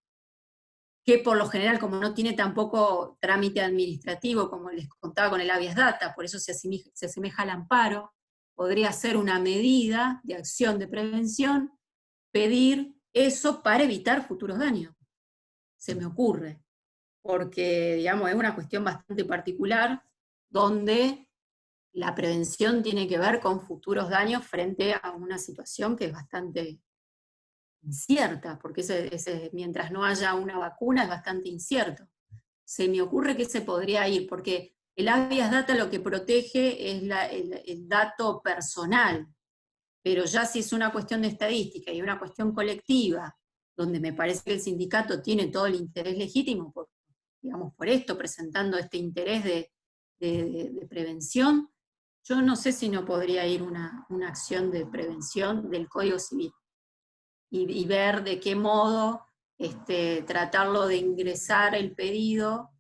que por lo general, como no tiene tampoco trámite administrativo, como les contaba con el habeas data, por eso se asemeja al amparo, podría ser una medida de acción de prevención, pedir eso para evitar futuros daños? Se me ocurre, porque, digamos, es una cuestión bastante particular, donde la prevención tiene que ver con futuros daños frente a una situación que es bastante incierta, porque mientras no haya una vacuna es bastante incierto. Se me ocurre que se podría ir, porque el habeas data lo que protege es el dato personal, pero ya si es una cuestión de estadística y una cuestión colectiva, donde me parece que el sindicato tiene todo el interés legítimo, digamos, por esto, presentando este interés de prevención, yo no sé si no podría ir una acción de prevención del Código Civil y ver de qué modo tratarlo de ingresar el pedido,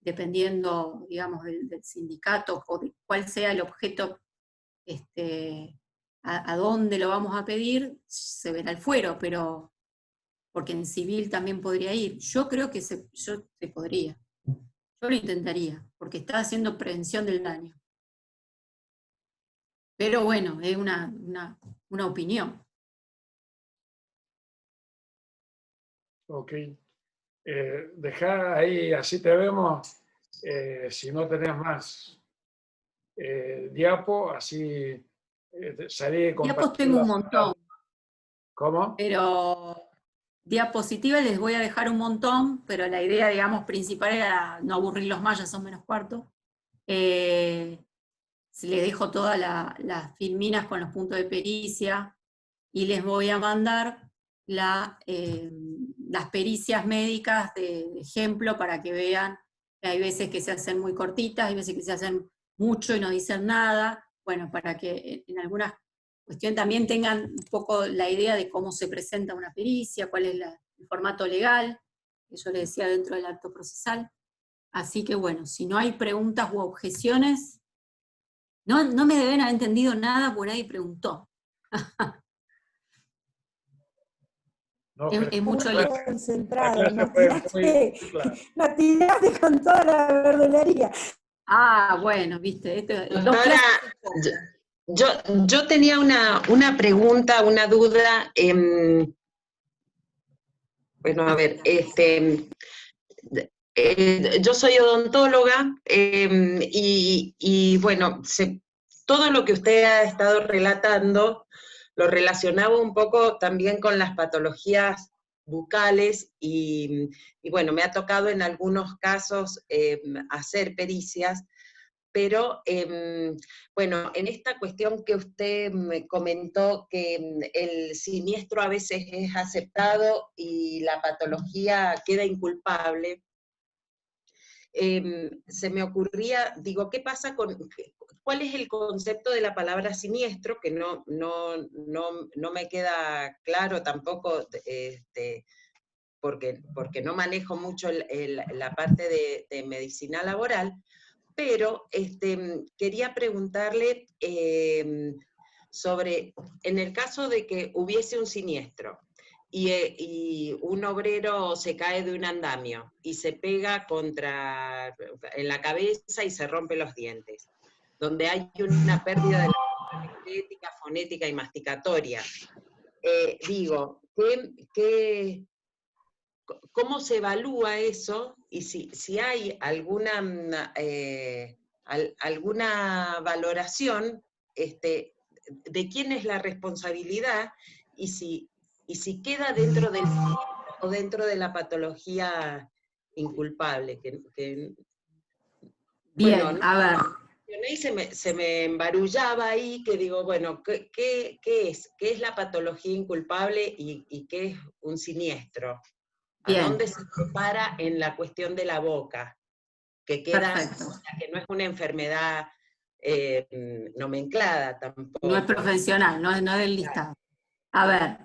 dependiendo, digamos, del sindicato o de cuál sea el objeto, a dónde lo vamos a pedir, se verá el fuero, pero porque en civil también podría ir. Yo creo que se podría. Yo lo intentaría, porque está haciendo prevención del daño. Pero bueno, es una opinión. Ok. Dejá ahí, así te vemos, si no tenés más diapo, así salí de Diapos tengo un montón, ¿Cómo? pero diapositivas les voy a dejar un montón, pero la idea, digamos, principal era no aburrirlos más, ya son -4. Les dejo todas las filminas con los puntos de pericia y les voy a mandar las pericias médicas de ejemplo para que vean que hay veces que se hacen muy cortitas, hay veces que se hacen mucho y no dicen nada, bueno, para que en algunas cuestiones también tengan un poco la idea de cómo se presenta una pericia, cuál es el formato legal, que yo les decía dentro del acto procesal. Así que bueno, si no hay preguntas u objeciones, no me deben haber entendido nada porque nadie preguntó. No, Es mucho la concentrado, clase fue muy clara. nos tiraste con toda la verdulería. Bueno, viste, dos Doctora, clases. yo tenía una pregunta, una duda. Bueno, a ver, yo soy odontóloga y bueno, todo lo que usted ha estado relatando lo relacionaba un poco también con las patologías bucales y bueno, me ha tocado en algunos casos hacer pericias, pero bueno, en esta cuestión que usted me comentó que el siniestro a veces es aceptado y la patología queda inculpable, se me ocurría, digo, ¿qué pasa cuál es el concepto de la palabra siniestro? Que no me queda claro tampoco, porque no manejo mucho la parte de medicina laboral, pero quería preguntarle sobre, en el caso de que hubiese un siniestro, y un obrero se cae de un andamio y se pega en la cabeza y se rompe los dientes, donde hay una pérdida de la estética, fonética y masticatoria. Digo, ¿cómo se evalúa eso? Y si hay alguna valoración de quién es la responsabilidad y si queda dentro del o dentro de la patología inculpable. Bien, bueno, a ver. Y se me embarullaba ahí, que digo, bueno, ¿qué es? ¿Qué es la patología inculpable y qué es un siniestro? ¿A Bien. dónde se separa en la cuestión de la boca? Que queda, que no es una enfermedad nomenclada tampoco. No es profesional, no es del listado. A ver,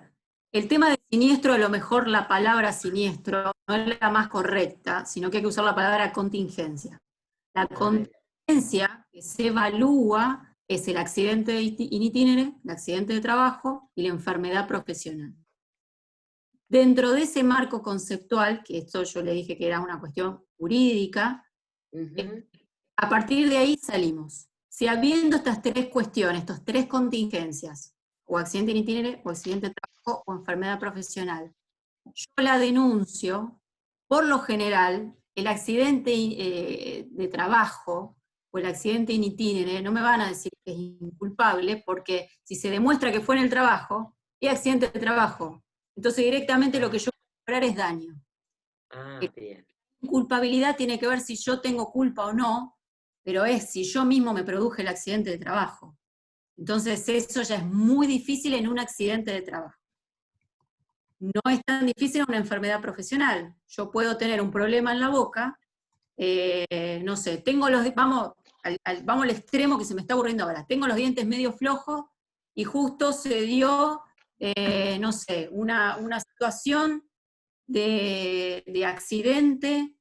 el tema de siniestro, a lo mejor la palabra siniestro no es la más correcta, sino que hay que usar la palabra contingencia. La contingencia que se evalúa es el accidente in itinere, el accidente de trabajo y la enfermedad profesional. Dentro de ese marco conceptual, que esto yo le dije que era una cuestión jurídica, a partir de ahí salimos. Si habiendo estas tres cuestiones, estas tres contingencias, o accidente in itinere, o accidente de trabajo, o enfermedad profesional, yo la denuncio, por lo general, el accidente de trabajo o el accidente in itinere no me van a decir que es inculpable, porque si se demuestra que fue en el trabajo, es accidente de trabajo. Entonces directamente lo que yo voy a cobrar es daño. Bien. Culpabilidad tiene que ver si yo tengo culpa o no, pero es si yo mismo me produje el accidente de trabajo. Entonces eso ya es muy difícil en un accidente de trabajo. No es tan difícil en una enfermedad profesional. Yo puedo tener un problema en la boca, no sé, vamos al extremo que se me está ocurriendo ahora, tengo los dientes medio flojos y justo se dio, no sé, una situación de accidente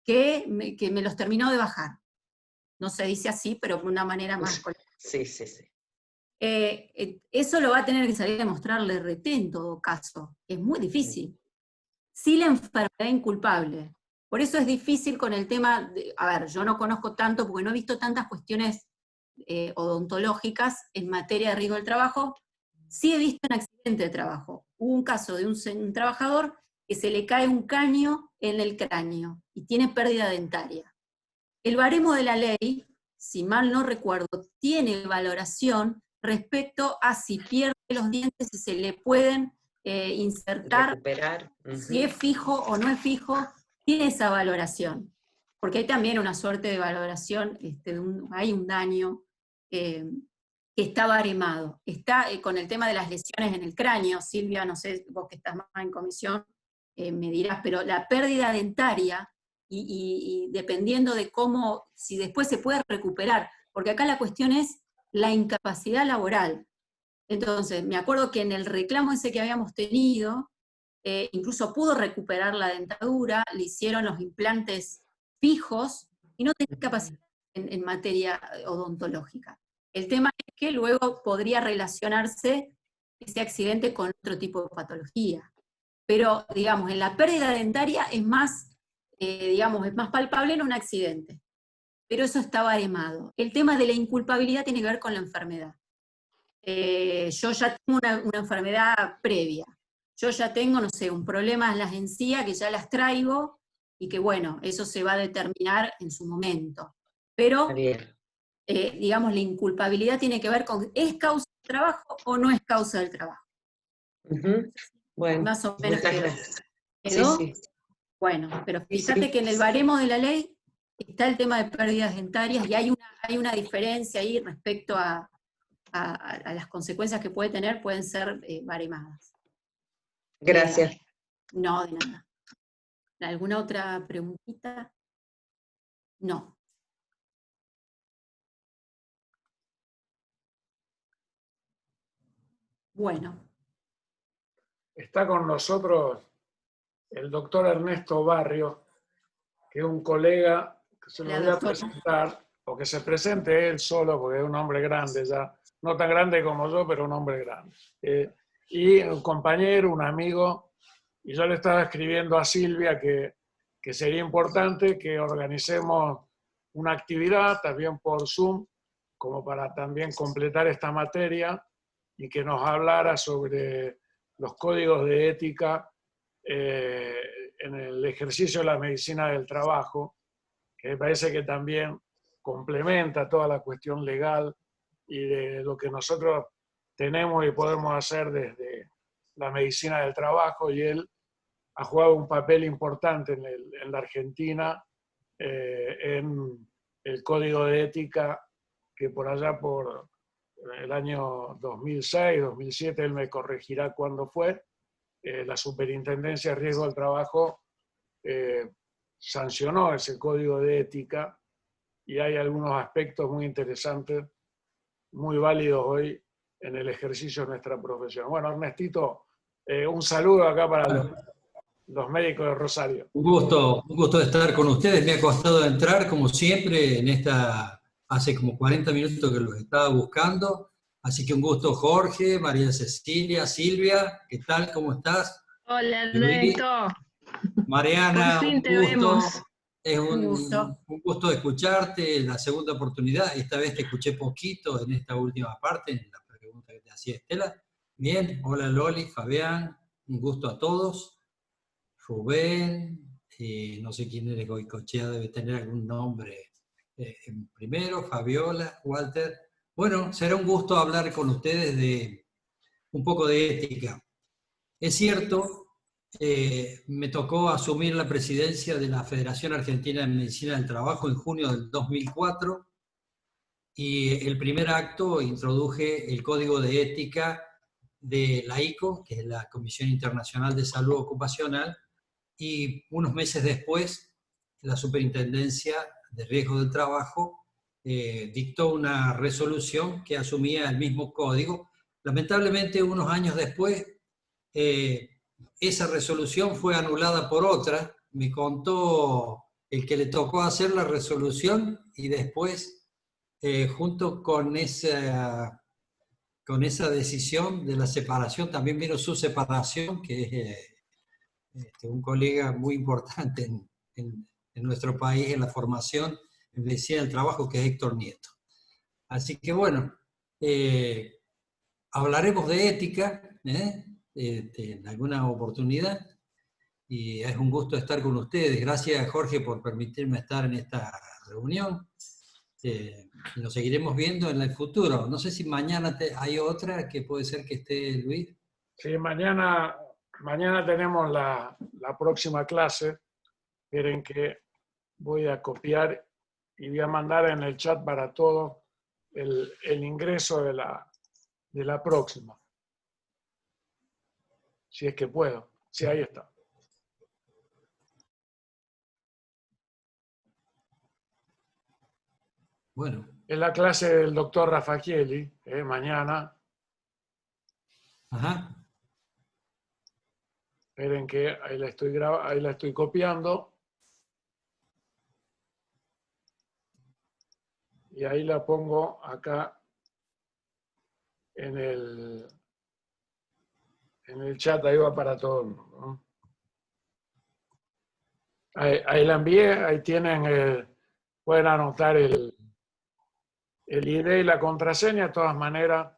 que me los terminó de bajar. No se dice así, pero de una manera más coloquial. Sí, sí, sí. Eso lo va a tener que salir a demostrarle RT en todo caso. Es muy difícil. Sí, la enfermedad inculpable. Por eso es difícil con el tema, a ver, yo no conozco tanto porque no he visto tantas cuestiones odontológicas en materia de riesgo del trabajo. Sí he visto un accidente de trabajo. Hubo un caso de un trabajador que se le cae un caño en el cráneo y tiene pérdida dentaria. el baremo de la ley, si mal no recuerdo, tiene valoración respecto a si pierde los dientes, si se le pueden insertar, Recuperar. si es fijo o no es fijo, tiene esa valoración. Porque hay también una suerte de valoración, hay un daño que está baremado. Está con el tema de las lesiones en el cráneo, Silvia, no sé, vos que estás más en comisión, me dirás, pero la pérdida dentaria, y dependiendo de cómo, si después se puede recuperar, porque acá la cuestión es la incapacidad laboral. Entonces, me acuerdo que en el reclamo ese que habíamos tenido, incluso pudo recuperar la dentadura, le hicieron los implantes fijos, y no tenía capacidad en materia odontológica. El tema es que luego podría relacionarse ese accidente con otro tipo de patología. Pero, digamos, en la pérdida dentaria es más, es más palpable en un accidente. Pero eso está baremado. El tema de la inculpabilidad tiene que ver con la enfermedad. Yo ya tengo una enfermedad previa. Yo ya tengo, no sé, un problema en las encías que ya las traigo, y que bueno, eso se va a determinar en su momento. Pero, digamos, la inculpabilidad tiene que ver con, ¿es causa del trabajo o no es causa del trabajo? Bueno, más o menos quedó. Sí. Bueno, pero fíjate que en el baremo de la ley está el tema de pérdidas dentarias, y hay una diferencia ahí respecto a las consecuencias que puede tener, pueden ser baremadas. Gracias. No, de nada. ¿Alguna otra preguntita? No. Bueno. Está con nosotros el doctor Ernesto Barrio, que es un colega que se lo voy a presentar, o que se presente él solo, porque es un hombre grande ya, no tan grande como yo, pero un hombre grande. Y un compañero, un amigo, y yo le estaba escribiendo a Silvia que sería importante que organicemos una actividad también por Zoom, como para también completar esta materia, y que nos hablara sobre los códigos de ética en el ejercicio de la medicina del trabajo, que me parece que también complementa toda la cuestión legal y de lo que nosotros tenemos y podemos hacer desde la medicina del trabajo, y él ha jugado un papel importante en la Argentina en el código de ética, que por allá por el año 2006, 2007, él me corregirá cuándo fue, la Superintendencia de Riesgo del Trabajo sancionó ese código de ética, y hay algunos aspectos muy interesantes, muy válidos hoy en el ejercicio de nuestra profesión. Bueno, Ernestito, un saludo acá para los médicos de Rosario. Un gusto de estar con ustedes. Me ha costado entrar, como siempre, en esta, hace como 40 minutos que los estaba buscando. Así que un gusto, Jorge, María Cecilia, Silvia, ¿qué tal? ¿Cómo estás? Hola, Ernesto. Mariana, Por fin te un gusto. vemos. Es un gusto escucharte, la segunda oportunidad. Esta vez te escuché poquito en esta última parte, en la pregunta que te hacía Estela. Bien, hola Loli, Fabián, un gusto a todos. Rubén, no sé quién eres, Goicochea, debe tener algún nombre primero, Fabiola, Walter. Bueno, será un gusto hablar con ustedes de un poco de ética. Es cierto, me tocó asumir la presidencia de la Federación Argentina de Medicina del Trabajo en junio del 2004, y el primer acto introduje el Código de Ética de la ICO, que es la Comisión Internacional de Salud Ocupacional, y unos meses después la Superintendencia de Riesgo del Trabajo dictó una resolución que asumía el mismo código. Lamentablemente, unos años después, esa resolución fue anulada por otra. Me contó el que le tocó hacer la resolución, y después, junto con esa decisión de la separación, también vino su separación, que es un colega muy importante en nuestro país en la formación en medicina del trabajo, que es Héctor Nieto. Así que bueno, hablaremos de ética en alguna oportunidad, y es un gusto estar con ustedes. Gracias, Jorge, por permitirme estar en esta reunión. Nos seguiremos viendo en el futuro. No sé si mañana hay otra que puede ser que esté Luis. Sí, mañana tenemos la próxima clase. Esperen que voy a copiar y voy a mandar en el chat para todos el ingreso de la próxima. Si es que puedo. Sí, ahí está. Bueno. Es la clase del doctor Raffachieli, mañana. Ajá. Esperen que ahí la estoy copiando. Y ahí la pongo acá en el chat, ahí va para todo el mundo, ¿no? Ahí la envié, ahí tienen, pueden anotar el ID y la contraseña. De todas maneras,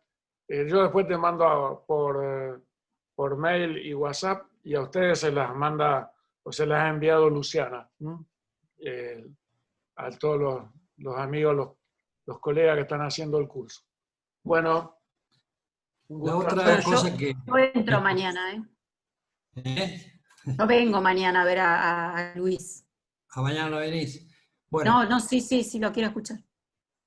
yo después te mando por mail y WhatsApp, y a ustedes se las manda o se las ha enviado Luciana, a todos los amigos, los colegas que están haciendo el curso. Bueno, un La gusto. otra cosa que... Yo entro mañana, Yo vengo mañana a ver a Luis. ¿A mañana no venís? Bueno. No, sí, lo quiero escuchar.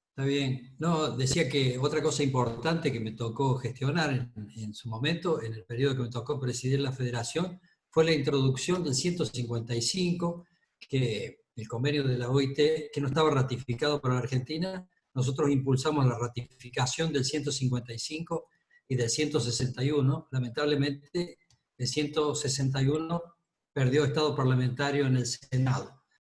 Está bien. No, decía que otra cosa importante que me tocó gestionar en su momento, en el periodo que me tocó presidir la federación, fue la introducción del 155, que el convenio de la OIT, que no estaba ratificado por la Argentina. Nosotros impulsamos la ratificación del 155 y del 161. Lamentablemente, el 161 perdió estado parlamentario en el Senado.